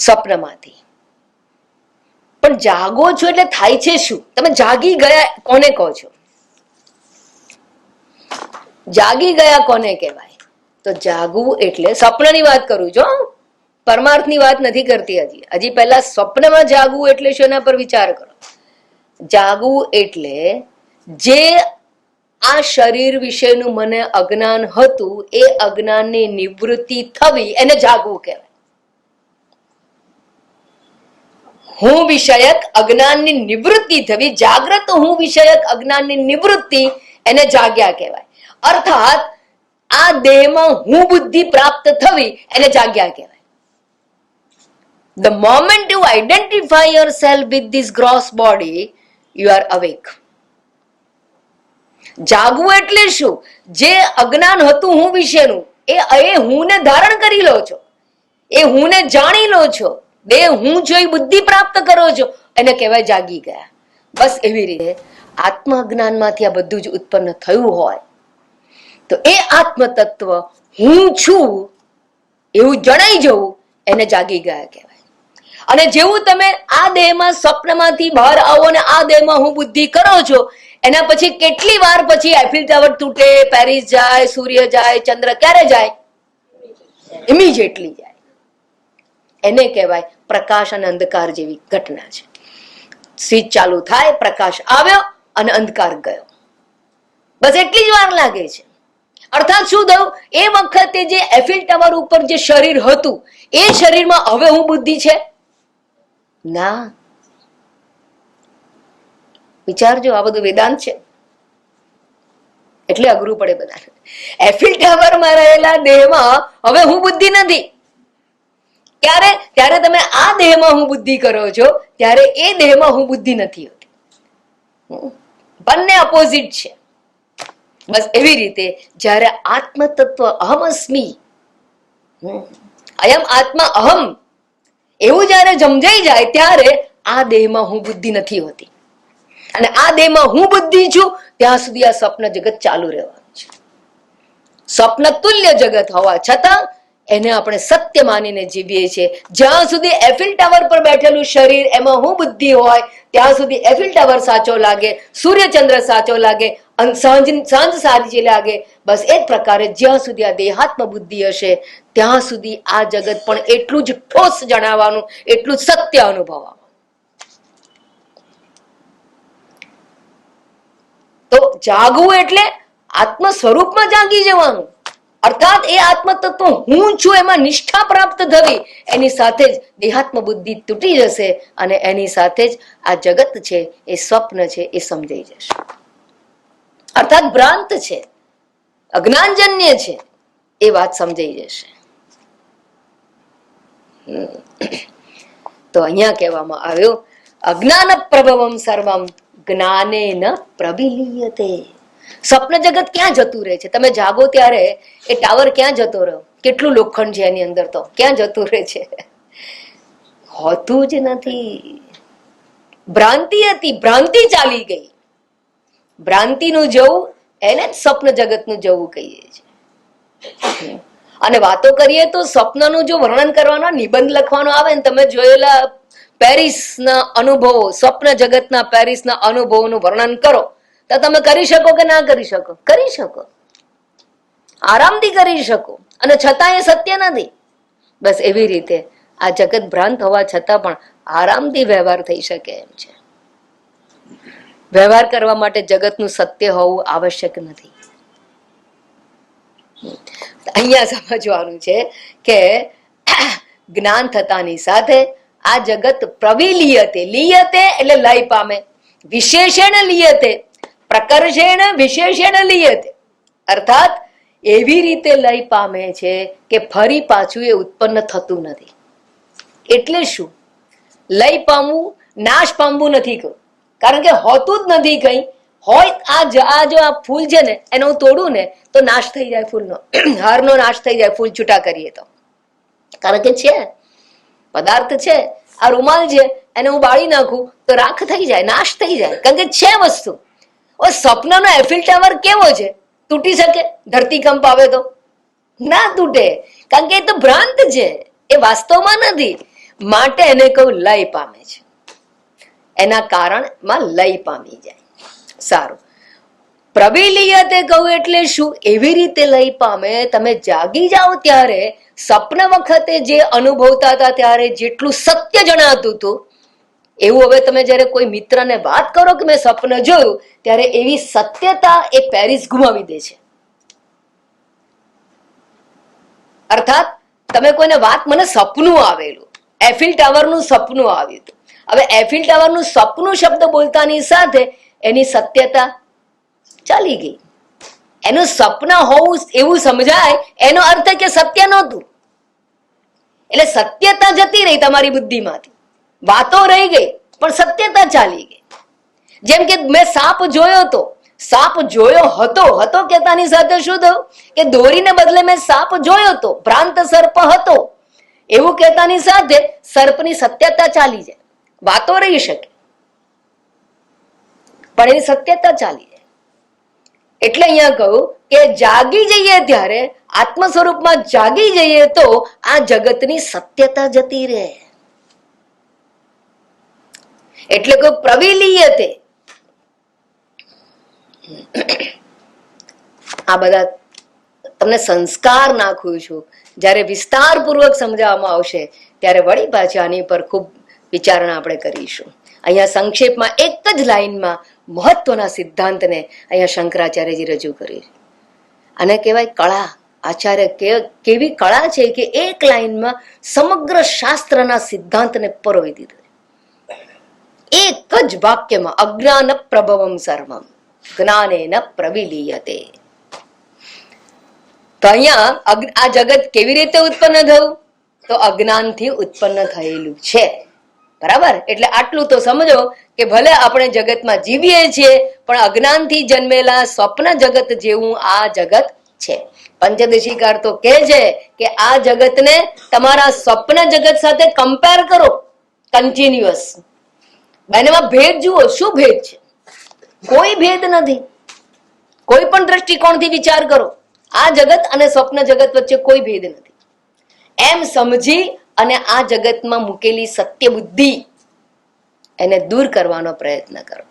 સ્વપ્નમાંથી. પણ જાગો છો એટલે થાય છે શું? તમે જાગી ગયા કોને કહો છો? જાગી ગયા કોને કહેવાય? તો જાગવું એટલે, સ્વપ્નની વાત કરું છું, પરમાર્થની વાત નથી કરતી. હજી પહેલા સ્વપ્નમાં જાગવું એટલે શું એના પર વિચાર કરો. જાગવું એટલે જે આ શરીર વિશેનું મને અજ્ઞાન હતું એ અજ્ઞાનની નિવૃત્તિ થવી એને જાગવું કહેવાય. હું વિષયક અજ્ઞાનની નિવૃત્તિ થવી, જાગ્રત હું વિષયક અજ્ઞાનની નિવૃત્તિ, એને જાગ્યા કહેવાય. અર્થાત આ દેહમાં હું બુદ્ધિ પ્રાપ્ત થવી એને જાગ્યા કહેવાય. The moment you identify yourself with this gross body, you are awake. જાગવું એટલે શું? જે અજ્ઞાન હતું હું વિશેનું, એ હું ને ધારણ કરી લો છો, એ હું ને જાણી લો છો, દેહ હું જોઈ બુદ્ધિ પ્રાપ્ત કરો છો, એને કહેવાય જાગી ગયા. બસ એવી રીતે આત્મ અજ્ઞાનમાંથી આ બધું જ ઉત્પન્ન થયું હોય તો એ આત્મ તત્વ હું છું એવું જણાઈ જવું, એને જાગી ગયા કહેવાય. અને જેવું તમે આ દેહમાં સ્વપ્નમાંથી બહાર આવો ને આ દેહમાં હું બુદ્ધિ કરો છો, એના પછી કેટલી વાર પછી આઈફિલ ટાવર તૂટે, પેરિસ જાય, સૂર્ય જાય, ચંદ્ર ક્યારે જાય? ઇમિડિયેટલી જાય. એને કહેવાય પ્રકાશ અને અંધકાર જેવી ઘટના છે. સ્વિચ ચાલુ થાય, પ્રકાશ આવ્યો અને અંધકાર ગયો, બસ એટલી જ વાર લાગે છે. અર્થાત શું થયું? એ વખતે જે એફિલ ટાવર ઉપર જે શરીર હતું એ શરીરમાં હવે હું બુદ્ધિ છે? ના. વિચારજો, આ બધું વેદાંત છે એટલે અઘરું પડે બધા. એફિલ ટાવરમાં રહેલા દેહમાં હવે હું બુદ્ધિ નથી. ક્યારે? ત્યારે તમે આ દેહમાં હું બુદ્ધિ કરો છો, ત્યારે એ દેહમાં હું બુદ્ધિ નથી હોતી. બંને અપોઝિટ છે. બસ એવી રીતે જ્યારે આત્મ તત્વ અહમ અસ્મિ, અયમ આત્મા અહમ, એવું જયારે સમજાઈ જાય ત્યારે આ દેહમાં હું બુદ્ધિ નથી હોતી. અને આ દેહમાં હું બુદ્ધિ છું ત્યાં સુધી આ સ્વપ્ન જગત ચાલુ રહેવાનું છે. સ્વપ્ન તુલ્ય જગત હોવા છતાં એને આપણે સત્ય માનીને જીવીએ છીએ. જ્યાં સુધી એફિલ ટાવર પર બેઠેલું શરીર એમાં હું બુદ્ધિ હોય ત્યાં સુધી એફિલ ટાવર સાચો લાગે, સૂર્યચંદ્ર સાચો લાગે, સાંજ સાચી લાગે. બસ એ જ પ્રકારે જ્યાં સુધી આ દેહાત્મ બુદ્ધિ હશે ત્યાં સુધી આ જગત પણ એટલું જ ઠોસ જણાવવાનું, એટલું જ સત્ય અનુભવવાનું. તો જાગવું એટલે આત્મ સ્વરૂપમાં જાગી જવાનું. અર્થાત એ આત્મ તત્વ હું છું એમાં નિષ્ઠા પ્રાપ્ત થવી, એની સાથે જ દેહાત્મ બુદ્ધિ તૂટી જશે અને એની સાથે જ આ જગત છે, એ સ્વપ્ન છે, એ સમજાઈ જશે. અર્થાત ભ્રાંત છે, અજ્ઞાનજન્ય છે, એ વાત સમજાઈ જશે. તો અહીંયા કહેવામાં આવ્યું અજ્ઞાન પ્રભવમ સર્વમ જ્ઞાનેન પ્રવિલીયતે. સ્વપ્ન જગત ક્યાં જતું રહે છે? તમે જાગો ત્યારે એ ટાવર ક્યાં જતો રહ્યો? કેટલું લોખંડ છે એની અંદર, તો ક્યાં જતું રહે છે? હોતું જ નથી. ભ્રાંતિ હતી, ભ્રાંતિ ચાલી ગઈ. ભ્રાંતિનું જવું એને જ સ્વપ્ન જગતનું જવું કહીએ છીએ. અને વાતો કરીએ તો સ્વપ્નનું જો વર્ણન કરવાનો, નિબંધ લખવાનો આવે ને, તમે જોયેલા પેરિસના અનુભવો, સ્વપ્ન જગતના પેરિસના અનુભવોનું વર્ણન કરો તો તમે કરી શકો કે ના કરી શકો? કરી શકો, આરામથી કરી શકો. અને છતાં એ સત્ય નથી. બસ એવી રીતે આ જગત ભ્રાંત હોવા છતાં પણ આરામથી વ્યવહાર થઈ શકે એમ છે. વ્યવહાર કરવા માટે જગતનું સત્ય હોવું આવશ્યક નથી. અહીંયા સમજવાનું છે કે જ્ઞાન થતાની સાથે આ જગત પ્રવિલીયતે, લીયતે એટલે લય પામે, વિશેષણ લીયતે, પ્રકર્ષેણ વિશેષણ લીયતે. અર્થાત એવી રીતે લય પામે છે કે ફરી પાછું એ ઉત્પન્ન થતું નથી. એટલે શું? લય પામવું, નાશ પામવું નથી કહ્યું, કારણ કે હોતું જ નથી કઈ. હોય આ જો આ ફૂલ છે ને એને હું તોડું ને તો નાશ થઈ જાય, ફૂલનો હારનો નાશ થઈ જાય, ફૂલ છૂટા કરીએ તો. કારણ કે છે, પદાર્થ છે. આ રૂમાલ છે એને હું બાળી નાખું તો રાખ થઈ જાય, નાશ થઈ જાય, કારણ કે છે વસ્તુ. સ્વપ્નનો એફિલ ટાવર કેવો છે? તૂટી શકે? ધરતીકંપ આવે તો ના તૂટે, કારણ કે એ તો ભ્રાંત છે, એ વાસ્તવમાં નથી. માટે એને કહું લય પામે છે, એના કારણમાં લય પામી જાય. સારું, પ્રવિલીયતે કહું એટલે શું? એવી રીતે લય પામે, તમે જાગી જાઓ ત્યારે સ્વપ્ન વખતે જે અનુભવતા હતા ત્યારે જેટલું સત્ય જણાતું હતું એવું હવે તમે જયારે કોઈ મિત્રને વાત કરો કે મેં સ્વપ્ન જોયું, ત્યારે એવી સત્યતા એ પેરિસ ગુમાવી દે છે. અર્થાત તમે કોઈને વાત, મને સપનું આવેલું, એફિલ ટાવરનું સપનું આવ્યું હતું. હવે એફિલ ટાવરનું સપનું શબ્દ બોલતાની સાથે એની સત્યતા ચાલી ગઈ. એનું સપના હોવું એવું સમજાય, એનો અર્થ કે સત્ય નહોતું. એટલે સત્યતા જતી રહી તમારી બુદ્ધિમાંથી, વાતો રહી ગઈ પણ સત્યતા ચાલી ગઈ. જેમ કે મેં સાપ જોયો હતો, સાપ જોયો હતો કહેતાની સાથે શું થયું કે દોરીને બદલે મેં સાપ જોયો હતો, ભ્રાંત સર્પ હતો એવું કહેતાની સાથે સર્પની સત્યતા ચાલી જાય. વાતો રહી શકે પણ એની સત્યતા ચાલી જાય. એટલે અહીંયા કહું કે જાગી જઈએ ત્યારે, આત્મ સ્વરૂપમાં જાગી જઈએ તો આ જગતની સત્યતા જતી રહે. એટલે કે પ્રવિલીયતે. આ બધા તમને સંસ્કાર નાખું છું, જ્યારે વિસ્તારપૂર્વક સમજાવવામાં આવશે ત્યારે વળી પાછી આની પર ખૂબ વિચારણા આપણે કરીશું. અહીંયા સંક્ષેપમાં એક જ લાઈનમાં મહત્વના સિદ્ધાંતને અહીંયા શંકરાચાર્યજી રજૂ કરી. આને કહેવાય કળા. આચાર્ય કેવી કળા છે કે એક લાઈનમાં સમગ્ર શાસ્ત્રના સિદ્ધાંતને પરોવી દીધો. એક જ વાક્યમાં અજ્ઞાન પ્રભવમ સર્વમ જ્ઞાનેન પ્રવિલીયતે. તો અહીંયા આ જગત કેવી રીતે ઉત્પન્ન થયું? તો અજ્ઞાનથી ઉત્પન્ન થયેલું છે. બરાબર? એટલે આટલું તો સમજો કે ભલે આપણે જગતમાં જીવીએ છીએ પણ અજ્ઞાનથી જન્મેલા સ્વપ્ન જગત જેવું આ જગત છે. પંચદશીકાર તો કહે છે કે આ જગતને તમારા સ્વપ્ન જગત સાથે કમ્પેર કરો કન્ટિન્યુઅસ. બંનેમાં ભેદ જુઓ, શું ભેદ છે? કોઈ ભેદ નથી. કોઈ પણ દ્રષ્ટિકોણથી વિચાર કરો, આ જગત અને સ્વપ્ન જગત વચ્ચે કોઈ ભેદ નથી. એમ સમજી અને આ જગતમાં મૂકેલી સત્ય બુદ્ધિ એને દૂર કરવાનો પ્રયત્ન કરો.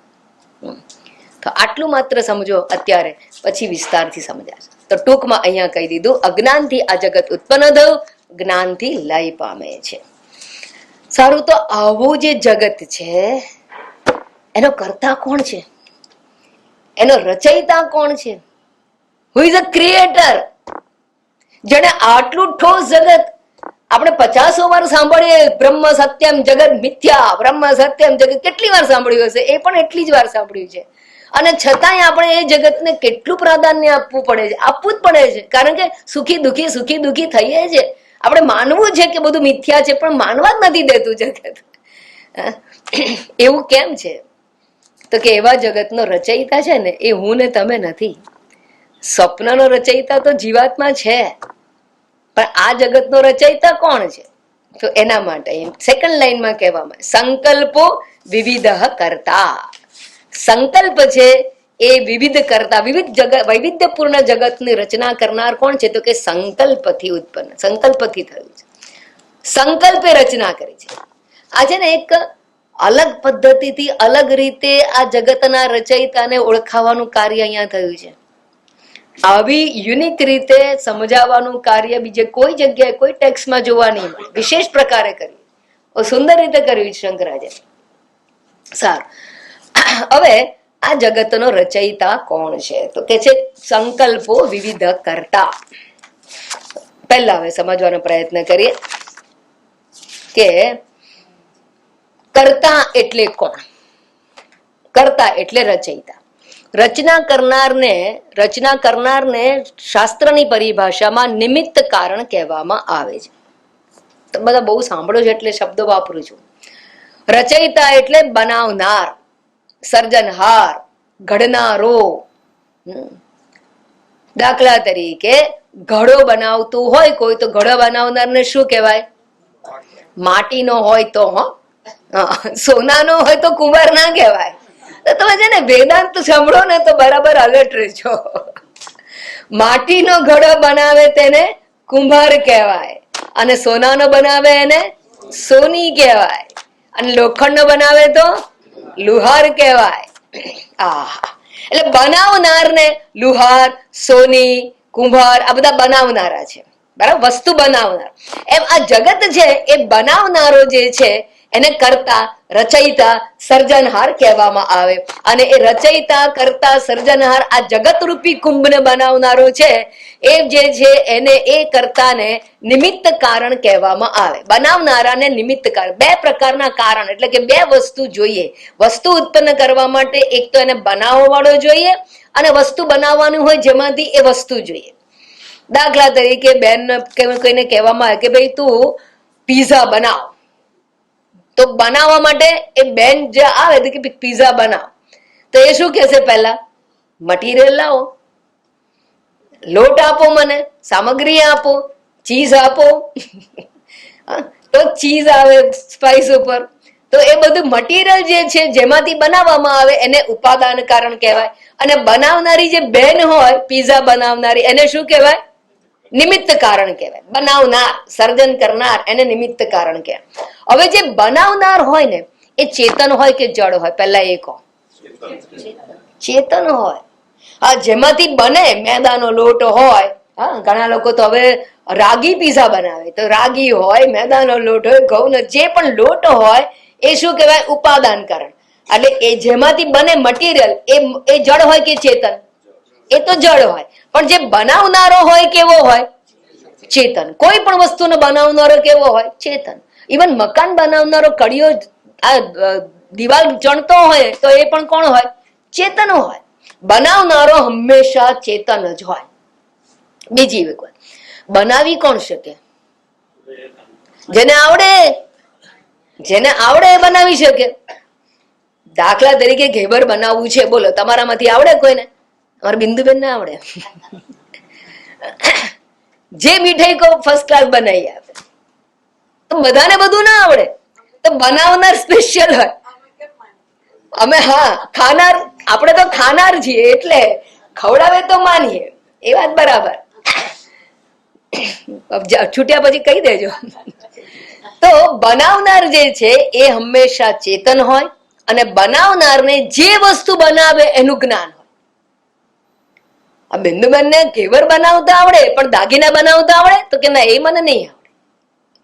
તો આટલું માત્ર સમજો અત્યારે, પછી વિસ્તારથી સમજાશે. તો ટૂંકમાં અહીંયા કહી દીધું, અજ્ઞાનથી આ જગત ઉત્પન્ન થયું, જ્ઞાનથી લય પામે છે. સારું, તો આવું જે જગત છે એનો કર્તા કોણ છે? એનો રચયિતા કોણ છે? Who is a creator? જેને આટલું ઠોસ જગત આપણે 50 વાર સાંભળીએ, બ્રહ્મ સત્યમ જગત મિથ્યા, બ્રહ્મ સત્યમ જગત, કેટલી વાર સાંભળ્યું હશે? એ પણ એટલી જ વાર સાંભળ્યું છે. અને છતાંય આપણે એ જગતને કેટલું પ્રાધાન્ય આપવું પડે છે? આપવું જ પડે છે, કારણ કે સુખી દુખી થઈએ છે. આપણે માનવું છે કે બધું મિથ્યા છે, પણ માનવા જ નથી દેતું જગત. એવું કેમ છે? તો કે એવા જગતનો રચયિતા છે ને એ હું ને તમે નથી. સ્વપ્નનો રચયિતા તો જીવાત્મા છે, પણ આ જગતનો રચયિતા કોણ છે? તો એના માટે સેકન્ડ લાઈનમાં કહેવામાં, સંકલ્પો વિવિધ કરતા. સંકલ્પ છે એ વિવિધ કરતા, વિવિધ જગત, વૈવિધ્યપૂર્ણ જગતની રચના કરનાર કોણ છે? તો કે સંકલ્પથી ઉત્પન્ન, સંકલ્પથી થયું છે. સંકલ્પે રચના કરી છે. આ છે ને એક અલગ પદ્ધતિથી, અલગ રીતે આ જગતના રચયિતાને ઓળખાવાનું કાર્ય અહીંયા થયું છે. આવી યુનિક રીતે સમજાવવાનું કાર્ય બીજે કોઈ જગ્યાએ, કોઈ ટેક્સ્ટમાં જોવા નહીં મળે. વિશેષ પ્રકારે કર્યું, સુંદર રીતે કર્યું શંકરાચાર્ય. સારું, હવે આ જગતનો રચયિતા કોણ છે? તો કે છે સંકલ્પો વિવિધ કરતા. પહેલા હવે સમજવાનો પ્રયત્ન કરીએ કે કર્તા એટલે કોણ? કર્તા એટલે રચયિતા. રચના કરનારને શાસ્ત્રની પરિભાષામાં નિમિત્ત કારણ કહેવામાં આવે છે. તો બધા બહુ સાંભળો છો એટલે શબ્દો વાપરું છું. રચયિતા એટલે બનાવનાર, સર્જનહાર, ઘડનારો. દાખલા તરીકે ઘડો બનાવતું હોય કોઈ, તો ઘડો બનાવનારને શું કહેવાય? માટીનો હોય તો, સોનાનો હોય તો કુંભાર ના કહેવાય. તો તમે છે ને વેદાંત સાંભળો ને તો બરાબર અલર્ટ રહેજો. માટીનો ઘડો બનાવે તેને કુંભાર કહેવાય, અને સોનાનો બનાવે એને સોની કહેવાય, અને લોખંડનો બનાવે તો લુહાર કહેવાય. એટલે બનાવનારને લુહાર, સોની, કુંભાર આ બધા બનાવનારા છે. બરાબર? વસ્તુ બનાવનાર. એમ આ જગત છે એ બનાવનારો જે છે એને કર્તા, રચયિતા, સર્જનહાર કહેવામાં આવે. અને એ રચયિતા, કર્તા, સર્જનહાર આ જગત રૂપી કુંભને બનાવનારો છે એ જે છે એને, એ કર્તાને નિમિત્ત કારણ કહેવામાં આવે. બનાવનારાને નિમિત્ત કારણ. બે પ્રકારના કારણ, એટલે કે બે વસ્તુ જોઈએ. વસ્તુ ઉત્પન્ન કરવા માટે એક તો એને બનાવવા વાળો જોઈએ, અને વસ્તુ બનાવવાનું હોય જેમાંથી એ વસ્તુ જોઈએ. દાખલા તરીકે બેન કોઈને કહેવામાં આવે કે ભાઈ તું પીઝા બનાવ, તો બનાવવા માટે એ બેન જે આવે તો કે પીઝા બનાવ, તો એ શું કહેશે? પહેલા મટીરિયલ લાવો, લોટ આપો, મને સામગ્રી આપો, ચીઝ આપો. તો ચીઝ આવે સ્પાઈસ ઉપર. તો એ બધું મટીરિયલ જે છે જેમાંથી બનાવવામાં આવે એને ઉપાદાન કારણ કહેવાય. અને બનાવનારી જે બેન હોય, પીઝા બનાવનારી, એને શું કહેવાય? નિમિત્ત કારણ કહેવાય. બનાવનાર, સર્જન કરનાર, એને નિમિત્ત કારણ કહેવાય. હવે જે બનાવનાર હોય ને એ ચેતન હોય કે જડ હોય? પહેલા એ કહો. ચેતન હોય. હા, જેમાંથી બને, મેદાનો લોટ હોય. હા, ઘણા લોકો તો હવે રાગી પીઝા બનાવે, તો રાગી હોય, મેદાનો લોટ હોય, ઘઉંનો જે પણ લોટ હોય એ શું કહેવાય? ઉપાદાન કારણ. એટલે એ જેમાંથી બને મટીરિયલ એ જડ હોય કે ચેતન? એ તો જડ હોય. પણ જે બનાવનારો હોય કેવો હોય? ચેતન. કોઈ પણ વસ્તુનો બનાવનારો કેવો હોય? ચેતન. ઇવન મકાન બનાવનારો કડીઓ દિવાલ ચણતો હોય તો એ પણ કોણ હોય? ચેતન હોય. બનાવનારો હંમેશા ચેતન જ હોય. બીજી એક વાત, બનાવી કોણ શકે? જેને આવડે. જેને આવડે એ બનાવી શકે. દાખલા તરીકે ઘેવર બનાવવું છે, બોલો તમારામાંથી આવડે કોઈને? અમારા બિંદુબેન ને આવડે. જે મીઠાઈ કહો ફર્સ્ટ ક્લાસ બનાવી આપે. તો બધાને બધું ના આવડે, તો બનાવનાર સ્પેશિયલ હોય. અમે હા ખાનાર, આપણે તો ખાનાર છીએ એટલે ખવડાવે તો માનીએ, એ વાત બરાબર. છૂટ્યા પછી કહી દેજો. તો બનાવનાર જે છે એ હંમેશા ચેતન હોય અને બનાવનારને જે વસ્તુ બનાવે એનું જ્ઞાન હોય. આ બિંદુબેન ને ઘેવર બનાવતા આવડે પણ દાગીના બનાવતા આવડે? તો કે ના, એ મને નહીં આવડે.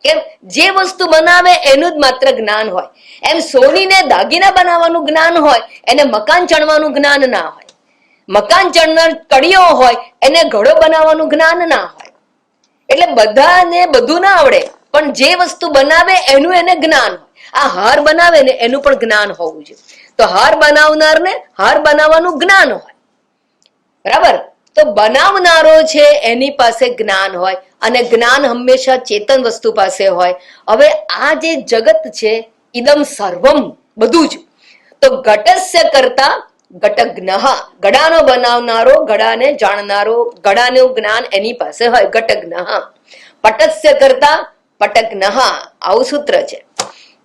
કેમ? જે વસ્તુ બનાવે એનું જ માત્ર જ્ઞાન હોય. એમ સોનીને દાગીના બનાવવાનું જ્ઞાન હોય, એને મકાન ચણવાનું જ્ઞાન ના હોય. મકાન ચણનાર કડીઓ હોય, એને ઘડો બનાવવાનું જ્ઞાન ના હોય. એટલે બધાને બધું ના આવડે, પણ જે વસ્તુ બનાવે એનું એને જ્ઞાન હોય. આ હાર બનાવે ને એનું પણ જ્ઞાન હોવું જોઈએ. તો હાર બનાવનારને હાર બનાવવાનું જ્ઞાન હોય. બરાબર? તો બનાવનારો છે એની પાસે જ્ઞાન હોય અને જ્ઞાન હંમેશા ચેતન વસ્તુ પાસે હોય. હવે આ જે જગત છે, ઇદમ સર્વમ, બધું જ. તો ઘટસ્ય કરતા ઘટજ્ઞઃ, ઘડાનો બનાવનારો, ઘડાને જાણનારો, ઘડાનું જ્ઞાન એની પાસે હોય, ઘટજ્ઞઃ. પટસ્ય કરતા પટજ્ઞઃ, આવું સૂત્ર છે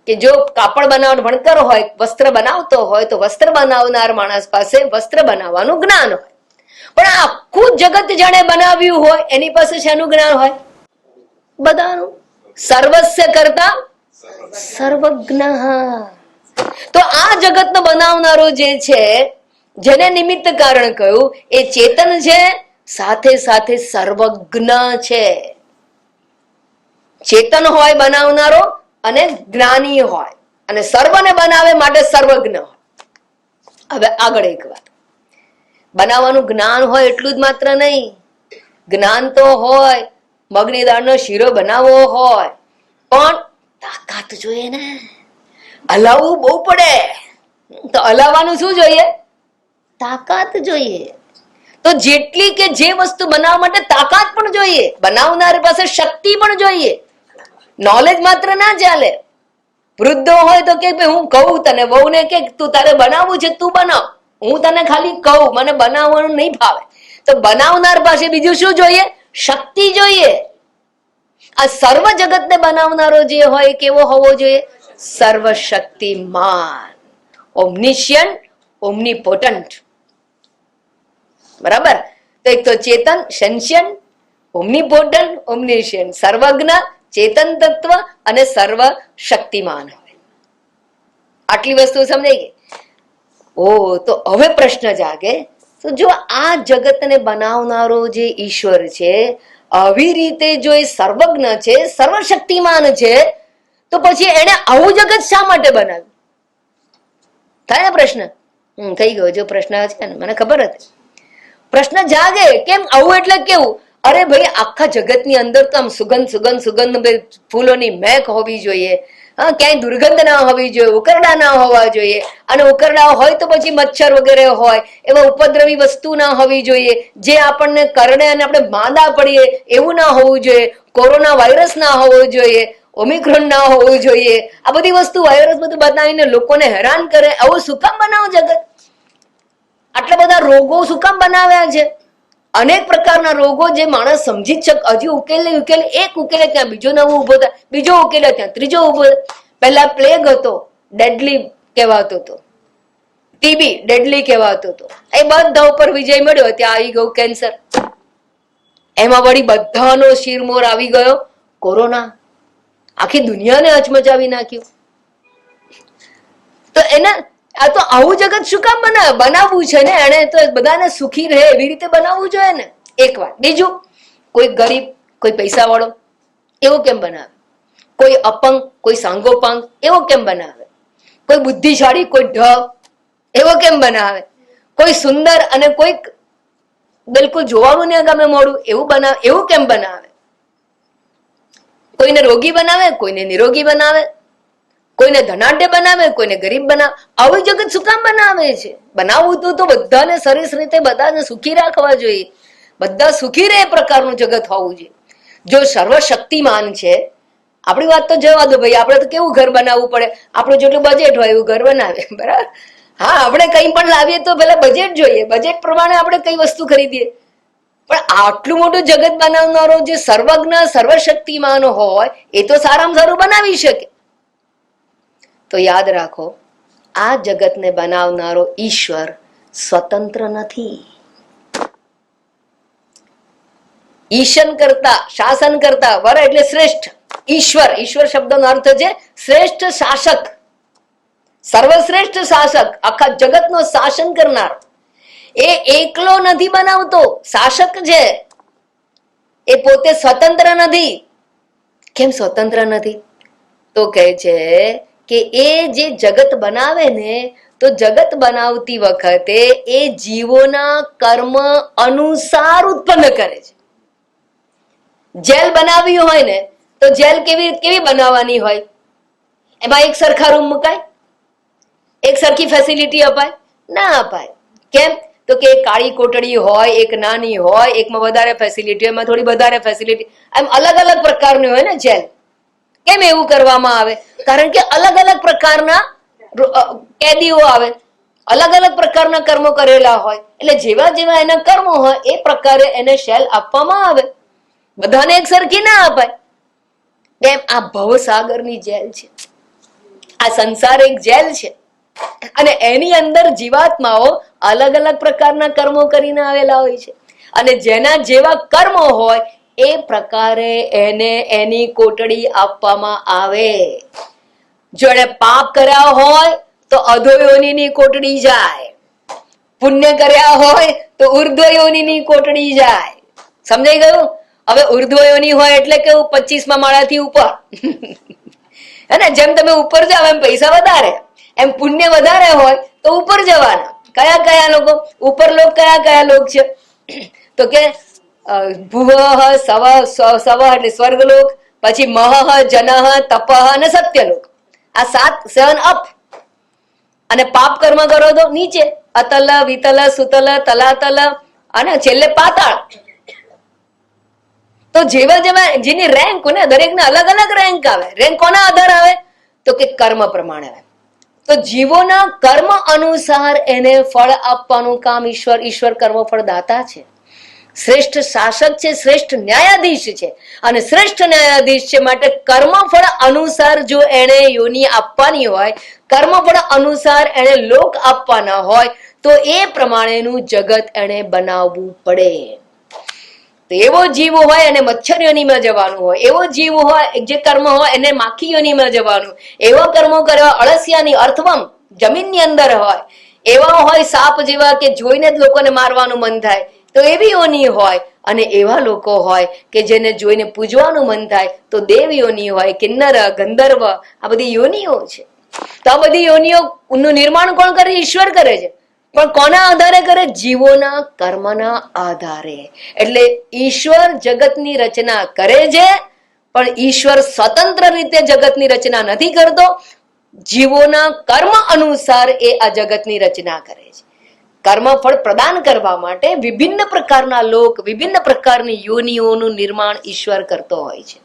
કે જો કાપડ બનાવવાનું ભણતર હોય, વસ્ત્ર બનાવતો હોય, તો વસ્ત્ર બનાવનાર માણસ પાસે વસ્ત્ર બનાવવાનું જ્ઞાન હોય. પણ આખું જગત જાણે બનાવ્યું હોય એની પાસે શેનું જ્ઞાન હોય? બધાનું. સર્વસ્ય કરતા સર્વજ્ઞ. તો આ જગતનો બનાવનારો જે છે, જેને નિમિત્ત કારણ કહ્યું, એ ચેતન છે, સાથે સાથે સર્વજ્ઞ છે. ચેતન હોય બનાવનારો અને જ્ઞાની હોય, અને સર્વને બનાવે માટે સર્વજ્ઞ હોય. હવે આગળ એક વાત, બનાવવાનું જ્ઞાન હોય એટલું જ માત્ર નહીં, જ્ઞાન તો હોય, મગની દાળનો શીરો બનાવવો હોય, પણ તાકાત જોઈએ ને, હલાવવું બહુ પડે. તો હલાવવાનું શું જોઈએ? તાકાત જોઈએ. તો જેટલી કે જે વસ્તુ બનાવવા માટે તાકાત પણ જોઈએ, બનાવનાર પાસે શક્તિ પણ જોઈએ. નોલેજ માત્ર ના ચાલે. વૃદ્ધો હોય તો કે હું કહું તને, વહુને કે તું તારે બનાવવું છે તું બનાવ, હું તને ખાલી કહું, મને બનાવવાનું નહીં ભાવે. તો બનાવનાર પાસે બીજું શું જોઈએ? શક્તિ જોઈએ. આ સર્વ જગતને બનાવનારો જે હોય કેવો હોવો જોઈએ? સર્વશક્તિમાન, ઓમનિશિયન્ટ, ઓમનીપોટન્ટ. બરાબર? તો એક તો ચેતન, સેન્શિયન્ટ, ઓમનીપોટન્ટ, ઓમનિશિયન્ટ, સર્વજ્ઞ, ચેતન તત્વ અને સર્વ શક્તિમાન હોય. આટલી વસ્તુ સમજાઈ ગઈ? ઓ, તો હવે પ્રશ્ન જાગે, તો જો આ જગતને બનાવનારો જે ઈશ્વર છે, આવી રીતે જો એ સર્વજ્ઞ છે, સર્વશક્તિમાન છે, તો પછી એને આવું જગત શા માટે બનાવ્યું? થાય ને પ્રશ્ન? થઈ ગયો. જો પ્રશ્ન છે ને, મને ખબર હતી. પ્રશ્ન જાગે, કેમ આવું એટલે કેવું? અરે ભાઈ, આખા જગતની અંદર તો આમ સુગંધ સુગંધ સુગંધ ફૂલોની મહેક હોવી જોઈએ. હા, ક્યાંય દુર્ગંધ ના હોવી જોઈએ, ઉકરડા ના હોવા જોઈએ. અને ઉકરડા હોય તો પછી મચ્છર વગેરે હોય, એવા ઉપદ્રવી વસ્તુ ના હોવી જોઈએ, જે આપણને કરડે અને આપણે માંદા પડીએ એવું ના હોવું જોઈએ. કોરોના વાયરસ ના હોવો જોઈએ. ઓમિક્રોન ના હોવું જોઈએ, આ બધી વસ્તુ વાયરસ બધું બનાવીને લોકોને હેરાન કરે. આવું શું કામ બનાવો જગત? આટલા બધા રોગો શું કામ બનાવ્યા છે? અનેક પ્રકારના રોગો જે માણસ સમજી જ શકે, હજી ઉકેલે એક ઉકેલે ત્યાં બીજો નવો ઉભો થાય, બીજો ઉકેલે ત્યાં ત્રીજો ઉભો થાય. પહેલા પ્લેગ હતો, ડેડલી કહેવાતો હતો. ટીબી ડેડલી કહેવાતો હતો. એ બધા ઉપર વિજય મળ્યો, ત્યાં આવી ગયું કેન્સર. એમાં વળી બધાનો શિરમોર આવી ગયો કોરોના. આખી દુનિયાને હચમચાવી નાખ્યું. તો એના આ તો આવું જગત શું કામ બનાવવું છે ને? એને તો બધાને સુખી રહે એવી રીતે બનાવવું જોઈએ ને. એક વાત. બીજું, કોઈ ગરીબ, કોઈ પૈસા વાળો, એવો કેમ બનાવે? કોઈ અપંગ, કોઈ સાંગોપાંગ, એવો કેમ બનાવે? કોઈ બુદ્ધિશાળી, કોઈ ઢ, એવો કેમ બનાવે? કોઈ સુંદર અને કોઈક બિલકુલ જોવાનું ને ગમે મોડું, એવું બનાવે, એવું કેમ બનાવે? કોઈને રોગી બનાવે, કોઈને નિરોગી બનાવે, કોઈને ધનાઢ્ય બનાવે, કોઈને ગરીબ બનાવે. આવું જગત શું કામ બનાવે છે? બનાવવું તો બધાને સરસ રીતે બધાને સુખી રાખવા જોઈએ. બધા સુખી રહે એ પ્રકારનું જગત હોવું જોઈએ. જો સર્વશક્તિમાન છે, આપણી વાત તો જવા દો ભાઈ, આપણે તો કેવું ઘર બનાવવું પડે, આપણું જેટલું બજેટ હોય એવું ઘર બનાવે, બરાબર? હા, આપણે કંઈ પણ લાવીએ તો પેલા બજેટ જોઈએ, બજેટ પ્રમાણે આપણે કઈ વસ્તુ ખરીદીએ. પણ આટલું મોટું જગત બનાવનારો જે સર્વજ્ઞ સર્વશક્તિમાન હોય, એ તો સારામાં સારું બનાવી શકે. તો યાદ રાખો, આ જગતને બનાવનારો ઈશ્વર સ્વતંત્ર નથી. ઈશન કરતા, શાસન કરતા, વર એટલે શ્રેષ્ઠ. ઈશ્વર, ઈશ્વર શબ્દનો અર્થ છે શ્રેષ્ઠ શાસક, સર્વશ્રેષ્ઠ શાસક, આખા જગતનો શાસન કરનાર. એ એકલો નથી બનાવતો, શાસક છે. એ પોતે સ્વતંત્ર નથી. કેમ સ્વતંત્ર નથી? તો કહે છે કે એ જે જગત બનાવે ને, તો જગત બનાવતી વખતે એ જીવોના કર્મ અનુસાર ઉત્પન્ન કરે છે. જેલ બનાવવી હોય ને, તો જેલ કેવી બનાવવાની હોય? એમાં એક સરખા રૂમ મુકાય? એક સરખી ફેસિલિટી અપાય? ના અપાય. કેમ? તો કે એક કાળી કોટડી હોય, એક નાની હોય, એકમાં વધારે ફેસિલિટી, એમાં થોડી વધારે ફેસિલિટી, એમ અલગ અલગ પ્રકારની હોય ને જેલ. કેમ એવું કરવામાં આવે? કારણ કે અલગ અલગ પ્રકારના કેદીઓ આવે, અલગ અલગ પ્રકારના કર્મો કરેલા હોય, એટલે જેવા જેવા એના કર્મો હોય એ પ્રકારે એને શેલ આપવામાં આવે. બધાને એક સરખી ના અપાય. તેમ આ ભવસાગરની જેલ છે, આ સંસાર એક જેલ છે, અને એની અંદર જીવાત્માઓ અલગ અલગ પ્રકારના કર્મો કરીને આવેલા હોય છે. અને જેના જેવા કર્મો હોય એ પ્રકારે એને એની કોટડી આપવામાં આવે. જો એને પાપ કર્યા હોય તો અધોયોનીની કોટડી જાય, પુણ્ય કર્યા હોય તો ઉર્ધ્વયોનીની કોટડી જાય. સમજાઈ ગયું? હવે ઉર્ધ્વયોની હોય એટલે કેવું? 25મા માળાથી ઉપર. હે, જેમ તમે ઉપર જાવ એમ પૈસા વધારે, એમ પુણ્ય વધારે હોય તો ઉપર જવાના. કયા કયા લોકો ઉપર? લોક કયા કયા લોક છે? તો કે ભુવઃ સવ એટલે સ્વર્ગલોક, પછી મહઃ જનઃ તપઃ અને સત્યલોક. આ 7 અપ. અને પાપ કર્મ કરો તો નીચે અતલ, વિતલ, સુતલ, તલાતલ અને છેલ્લે પાતાળ. તો જેવા જેવા જેની રેન્ક ને, દરેકને અલગ અલગ રેન્ક આવે. રેન્ક કોના આધાર આવે? તો કે કર્મ પ્રમાણે આવે. તો જીવોના કર્મ અનુસાર એને ફળ આપવાનું કામ ઈશ્વર કર્મ ફળ દાતા છે, શ્રેષ્ઠ શાસક છે, શ્રેષ્ઠ ન્યાયાધીશ છે. અને શ્રેષ્ઠ ન્યાયાધીશ છે માટે કર્મફળ અનુસાર જો એને યોની આપવાની હોય, કર્મફળ અનુસાર એને લોક આપવાના હોય, તો એ પ્રમાણેનું જગત એને બનાવવું પડે. તો એવો જીવ હોય એને મચ્છર યોનીમાં જવાનું હોય, એવો જીવ હોય જે કર્મ હોય એને માખી યોનીમાં જવાનું, એવા કર્મો કરવા અળસિયાની અર્થવમ જમીનની અંદર હોય, એવા હોય સાપ જેવા કે જોઈને જ લોકોને મારવાનું મન થાય, તો એવી યોની હોય. અને એવા લોકો હોય કે જેને જોઈને પૂજવાનું મન થાય, તો દેવ યોની હોય, કિન્નર, ગંધર્વ, આ બધી યોનીઓ છે. તો આ બધી યોનીઓનું નિર્માણ કોણ કરે? ઈશ્વર કરે છે. પણ કોના આધારે કરે? જીવોના કર્મના આધારે. એટલે ઈશ્વર જગતની રચના કરે છે, પણ ઈશ્વર સ્વતંત્ર રીતે જગતની રચના નથી કરતો. જીવોના કર્મ અનુસાર એ આ જગતની રચના કરે છે. કર્મફળ પ્રદાન કરવા માટે વિભિન્ન પ્રકારના લોક, વિભિન્ન પ્રકારની યોનિઓનું નિર્માણ ઈશ્વર કરતો હોય છે.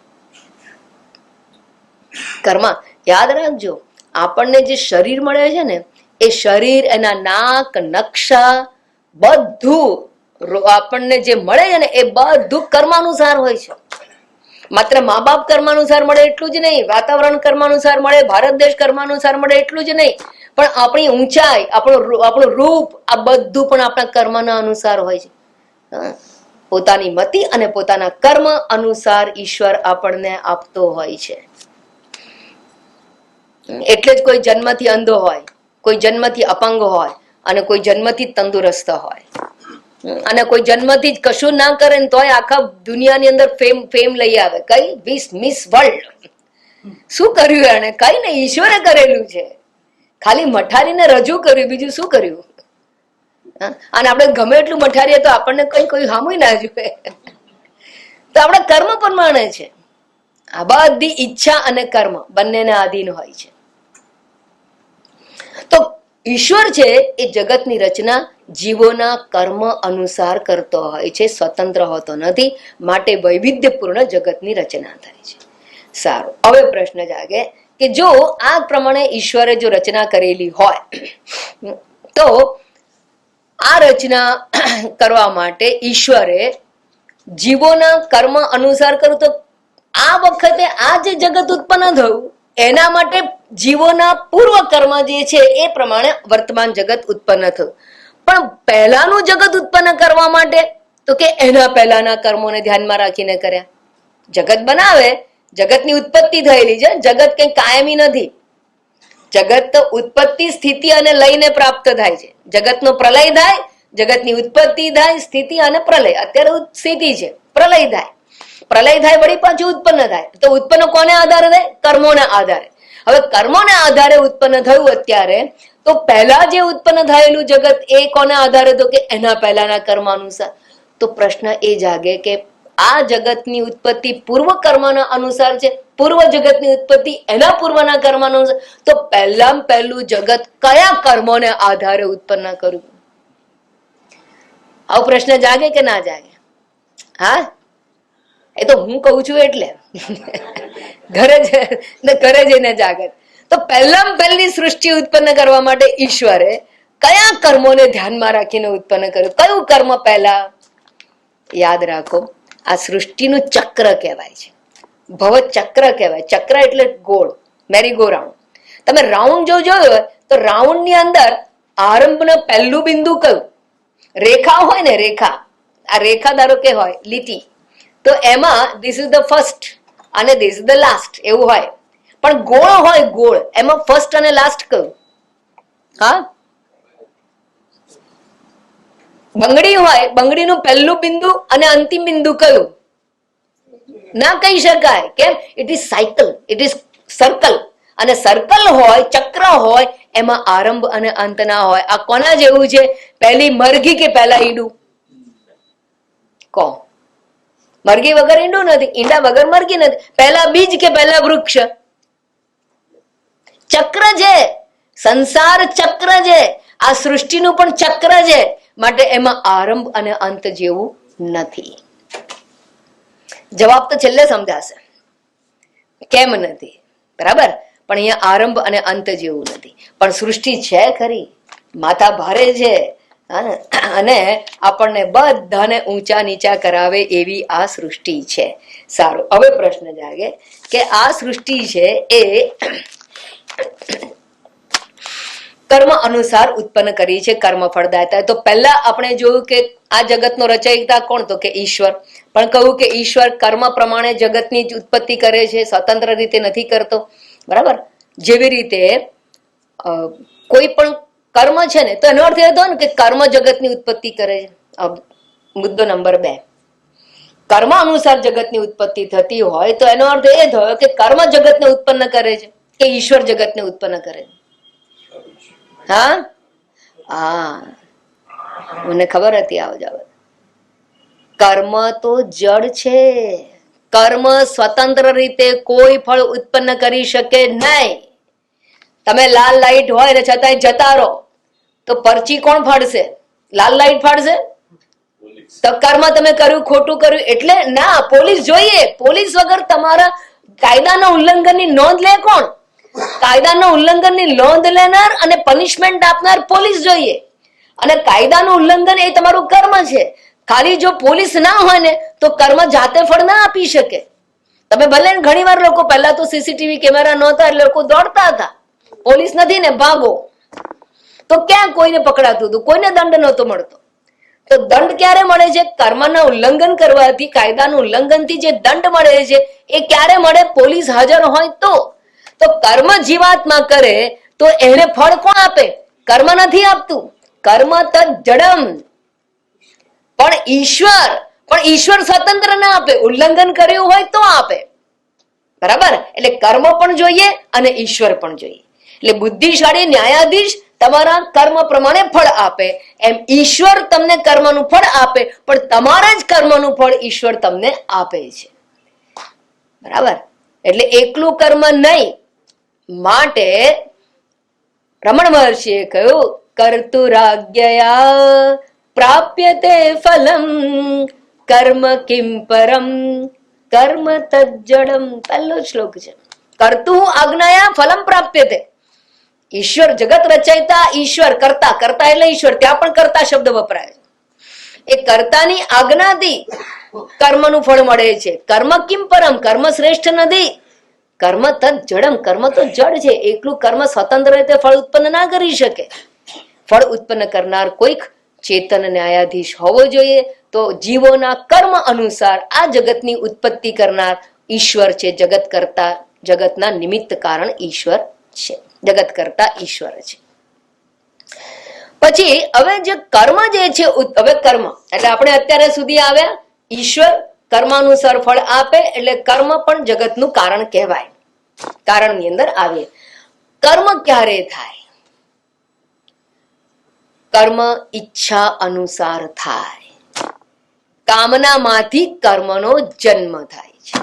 કર્મ યાદ રાખજો, આપણને જે શરીર મળે છે ને એ શરીર, એના નાક, નકશા, બધું આપણને જે મળે છે ને એ બધું કર્માનુસાર હોય છે. માત્ર મા બાપ કર્માનુસાર મળે એટલું જ નહીં, વાતાવરણ કર્માનુસાર મળે, ભારત દેશ કર્માનુસાર મળે એટલું જ નહીં, પણ આપણી ઊંચાઈ, આપણું રૂપ, આ બધું પણ આપણા કર્મના અનુસાર હોય છે. પોતાની મતિ અને પોતાના કર્મ અનુસાર ઈશ્વર આપણને આપતો હોય છે. એટલે જ કોઈ જન્મથી અંધો હોય, કોઈ જન્મથી અપંગ હોય, અને કોઈ જન્મથી તંદુરસ્ત હોય, અને કોઈ જન્મથી જ કશું ના કરે ને તોય આખા દુનિયાની અંદર ફેમ લઈ આવે. કઈ મિસ વર્લ્ડ, શું કર્યું એને? કઈ ને ઈશ્વરે કરેલું છે, ખાલી મઠારીને રજૂ કર્યું, બીજું શું કર્યું? અને આપણે ગમે એટલું મઠારીએ તો આપણને કોઈ હામુય ના જોવે. તો આપણા કર્મ પ્રમાણે છે. આ બધી ઈચ્છા અને કર્મ બંનેને આધીન હોય છે. તો ઈશ્વર છે એ જગતની રચના જીવોના કર્મ અનુસાર કરતો હોય છે, સ્વતંત્ર હોતો નથી, માટે વૈવિધ્યપૂર્ણ જગતની રચના થાય છે. સારું, હવે પ્રશ્ન જાગે કે જો આ પ્રમાણે ઈશ્વરે જો રચના કરેલી હોય તો આ રચના કરવા માટે ઈશ્વરે જીવોના કર્મ અનુસાર કર્યું, તો આ વખતે આ જે જગત ઉત્પન્ન થયું એના માટે જીવોના પૂર્વ કર્મ જે છે એ પ્રમાણે વર્તમાન જગત ઉત્પન્ન થયું. પણ પહેલાનું જગત ઉત્પન્ન કરવા માટે તો કે એના પહેલાના કર્મોને ધ્યાનમાં રાખીને કર્યા. જગત બનાવે, જગતની ઉત્પત્તિ થયેલી છે, જગત કઈ કાયમી નથી. જગત ઉત્પત્તિ, સ્થિતિ અને લયને પ્રાપ્ત થાય છે. જગતનો પ્રલય થાય, જગતની ઉત્પત્તિ થાય, સ્થિતિ અને પ્રલય. અત્યારે સ્થિતિ છે, પ્રલય થાય, પ્રલય થાય વળી પાછું ઉત્પન્ન થાય. તો ઉત્પન્ન કોને આધારે થાય? કર્મોના આધારે. હવે કર્મોના આધારે ઉત્પન્ન થયું અત્યારે, તો પહેલા જે ઉત્પન્ન થયેલું જગત એ કોના આધારે? તો કે એના પહેલાના કર્મ અનુસાર. તો પ્રશ્ન એ જાગે કે આ જગતની ઉત્પત્તિ પૂર્વ કર્મના અનુસાર છે, પૂર્વ જગતની ઉત્પત્તિ એના પૂર્વના કર્મ અનુસાર. તો પહેલું જગત કયા કર્મોને આધારે ઉત્પન્ન કર્યું? આવો પ્રશ્ન જાગે કે ના જાગે? હા, એ તો હું કઉ છું એટલે ઘરે જઈને જાગત. તો પહેલી સૃષ્ટિ ઉત્પન્ન કરવા માટે ઈશ્વરે કયા કર્મોને ધ્યાનમાં રાખીને ઉત્પન્ન કર્યું? કયું કર્મ પહેલા? યાદ રાખો, આ સૃષ્ટિનું ચક્ર કહેવાય છે, ભવ ચક્ર કહેવાય. ચક્ર એટલે ગોળ, મેરી ગો રાઉન્ડ. તમે રાઉન્ડ જો જોયો હોય તો રાઉન્ડ ની અંદર આરંભનું પહેલું બિંદુ કયું? રેખા હોય ને, રેખા. આ રેખા ધારો કે હોય લીટી, તો એમાં ધીસ ઇઝ ધ ફર્સ્ટ અને ધીસ ઇઝ ધ લાસ્ટ એવું હોય. પણ ગોળ હોય, ગોળ, એમાં ફર્સ્ટ અને લાસ્ટ કયું? હા, બંગડી હોય, બંગડીનું પહેલું બિંદુ અને અંતિમ બિંદુ કયું? ના કહી શકાય. કેમ? It is cycle, it is circle. અને સર્કલ હોય, ચક્ર હોય, એમાં આરંભ અને અંત ના હોય. આ કોના જેવું છે? પહેલી મરઘી કે પહેલા ઈંડું? કો, મરઘી વગર ઈંડું નથી, ઈંડા વગર મરઘી નથી. પહેલા બીજ કે પહેલા વૃક્ષ? ચક્ર છે, સંસાર ચક્ર છે. આ સૃષ્ટિનું પણ ચક્ર છે, માટે એમાં આરંભ અને અંત જેવું નથી. જવાબ તો છેલ્લે સમજાશે કેમ નથી, બરાબર? પણ અહીંયા આરંભ અને અંત જેવું નથી. પણ સૃષ્ટિ છે ખરી, માથા ભારે છે, અને આપણને બધાને ઊંચા નીચા કરાવે એવી આ સૃષ્ટિ છે. સારું, હવે પ્રશ્ન જાગે કે આ સૃષ્ટિ છે એ કર્મ અનુસાર ઉત્પન્ન કરી છે, કર્મ ફળદાતા. તો પહેલા આપણે જોયું કે આ જગતનો રચયિતા કોણ? તો કે ઈશ્વર. પણ કહ્યું કે ઈશ્વર કર્મ પ્રમાણે જગતની જ ઉત્પત્તિ કરે છે, સ્વતંત્ર રીતે નથી કરતો, બરાબર? જેવી રીતે કોઈ પણ કર્મ છે ને, તો એનો અર્થ એ થયો ને કે કર્મ જગતની ઉત્પત્તિ કરે છે. મુદ્દો નંબર 2, કર્મ અનુસાર જગતની ઉત્પત્તિ થતી હોય તો એનો અર્થ એ થયો કે કર્મ જગતને ઉત્પન્ન કરે છે કે ઈશ્વર જગતને ઉત્પન્ન કરે છે? હા, મને ખબર હતી આવ જાવ. કર્મ તો જડ છે, કર્મ સ્વતંત્ર રીતે કોઈ ફળ ઉત્પન્ન કરી શકે નહીં. તમે લાલ લાઈટ હોય ને છતાંય જતા રહો તો પરચી કોણ ફાડશે? લાલ લાઈટ ફાડશે? તો કર્મ તમે કર્યું, ખોટું કર્યું એટલે ના, પોલીસ જોઈએ. પોલીસ વગર તમારા કાયદાના ઉલ્લંઘનની નોંધ લે કોણ? કાયદાના ઉલ્લંઘનની નોંધ લેનાર અને પનિશમેન્ટ આપનાર પોલીસ જોઈએ. અને કાયદાનું ઉલ્લંઘન એ તમારું કર્મ છે. ખાલી જો પોલીસ ના હોય ને તો કર્મ જાતે ફળ ના આપી શકે. તમે ભલે ઘણી વાર લોકો, પહેલા તો સીસીટીવી કેમેરા નહોતા એટલે લોકો દોડતા હતા, પોલીસ નથી ને ભાગો, તો ક્યાં કોઈને પકડાતું હતું, કોઈને દંડ નહોતો મળતો. તો દંડ ક્યારે મળે છે? કર્મના ઉલ્લંઘન કરવાથી, કાયદાનું ઉલ્લંઘનથી જે દંડ મળે છે એ ક્યારે મળે? પોલીસ હાજર હોય તો. તો કર્મ જીવાત્મા કરે તો એને ફળ કોણ આપે? કર્મ નથી આપતું. કર્મ તદ જડમ. પણ ઈશ્વર સ્વતંત્ર ના આપે, ઉલ્લંઘન કર્યું હોય તો આપે. બરાબર? એટલે કર્મ પણ જોઈએ અને ઈશ્વર પણ જોઈએ. એટલે બુદ્ધિશાળી ન્યાયાધીશ તમારા કર્મ પ્રમાણે ફળ આપે, એમ ઈશ્વર તમને કર્મનું ફળ આપે, પણ તમારા જ કર્મનું ફળ ઈશ્વર તમને આપે છે. બરાબર? એટલે એકલું કર્મ નહીં. માટે રમણ મહર્ષિએ કહ્યું, કર્તુરાજ્ઞયા પ્રાપ્યતે ફલમ કર્મ કિમ પરમ કર્મ તજ્જડમ. પહેલો શ્લોક છે. કર્તુ આજ્ઞાયા ફલમ પ્રાપ્યતે. ઈશ્વર, જગત રચયિતા ઈશ્વર, કર્તા, કર્તા એટલે ઈશ્વર, ત્યાં પણ કર્તા શબ્દ વપરાય છે. એ કર્તાની આજ્ઞાથી કર્મનું ફળ મળે છે. કર્મ કિમ પરમ, કર્મ શ્રેષ્ઠ નથી. કર્મ તદ જડમ, કર્મ તો જડ છે. એકલું કર્મ સ્વતંત્ર રીતે ફળ ઉત્પન્ન ના કરી શકે. ફળ ઉત્પન્ન કરનાર કોઈક ચેતન ન્યાયાધીશ હોવો જોઈએ. તો જીવોના કર્મ અનુસાર આ જગતની ઉત્પત્તિ કરનાર ઈશ્વર છે. જગત કરતા, જગતના નિમિત્ત કારણ ઈશ્વર છે. જગત કરતા ઈશ્વર છે. પછી હવે જે કર્મ જે છે, હવે કર્મ એટલે આપણે અત્યારે સુધી આવ્યા, ઈશ્વર કર્માનુસાર ફળ આપે એટલે કર્મ પણ જગતનું કારણ કહેવાય. કારણની અંદર આવીએ. કર્મ ક્યારે થાય? કર્મ ઈચ્છા અનુસાર થાય. કામનામાંથી કર્મનો જન્મ થાય છે.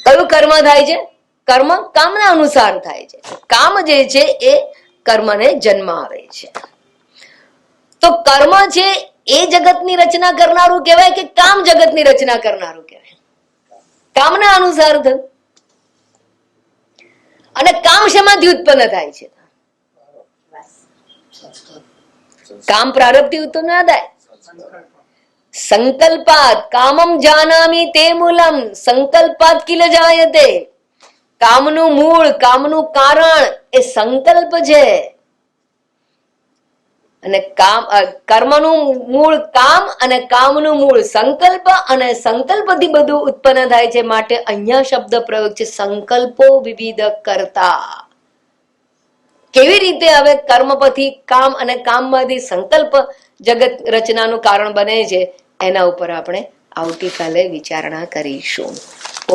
કયું કર્મ થાય છે? કર્મ કામના અનુસાર થાય છે. કામ જે છે એ કર્મને જન્મ આવે છે. તો કર્મ છે એ જગતની રચના કરનારું કહેવાય કે કામ જગતની રચના કરનારું કહેવાય? કામના અનુસાર થયું. અને કામ શેમાંથી ઉત્પન્ન થાય છે? કામ પ્રારબ્ધથી ઉત્પન્ન ના થાય. સંકલ્પાત કામમ જાનામી તે મૂલમ સંકલ્પાત કિલ જાયતે. કામનું મૂળ, કામનું કારણ એ સંકલ્પ છે. અને કર્મનું મૂળ કામ અને કામનું મૂળ સંકલ્પ, અને સંકલ્પથી બધું ઉત્પન્ન થાય છે. માટે અહીંયા શબ્દ પ્રયોગ છે સંકલ્પો વિવિધ કરતા. કેવી રીતે હવે કર્મ પછી કામ અને કામમાંથી સંકલ્પ જગત રચનાનું કારણ બને છે, એના ઉપર આપણે આવતીકાલે વિચારણા કરીશું.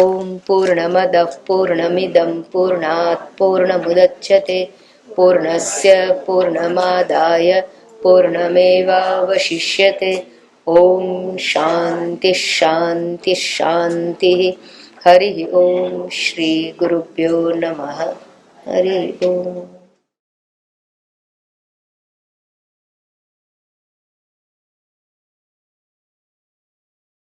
ઓમ પૂર્ણમદ પૂર્ણમિદમ પૂર્ણાત પૂર્ણમુદચ્યતે પૂર્ણસ્ય પૂર્ણમાદાય પૂર્ણમેવાવશિષ્યતે. ઓમ શાંતિ શાંતિ શાંતિ. હરિ ઓમ. શ્રી ગુરુભ્યો નમઃ. હરિ ઓમ.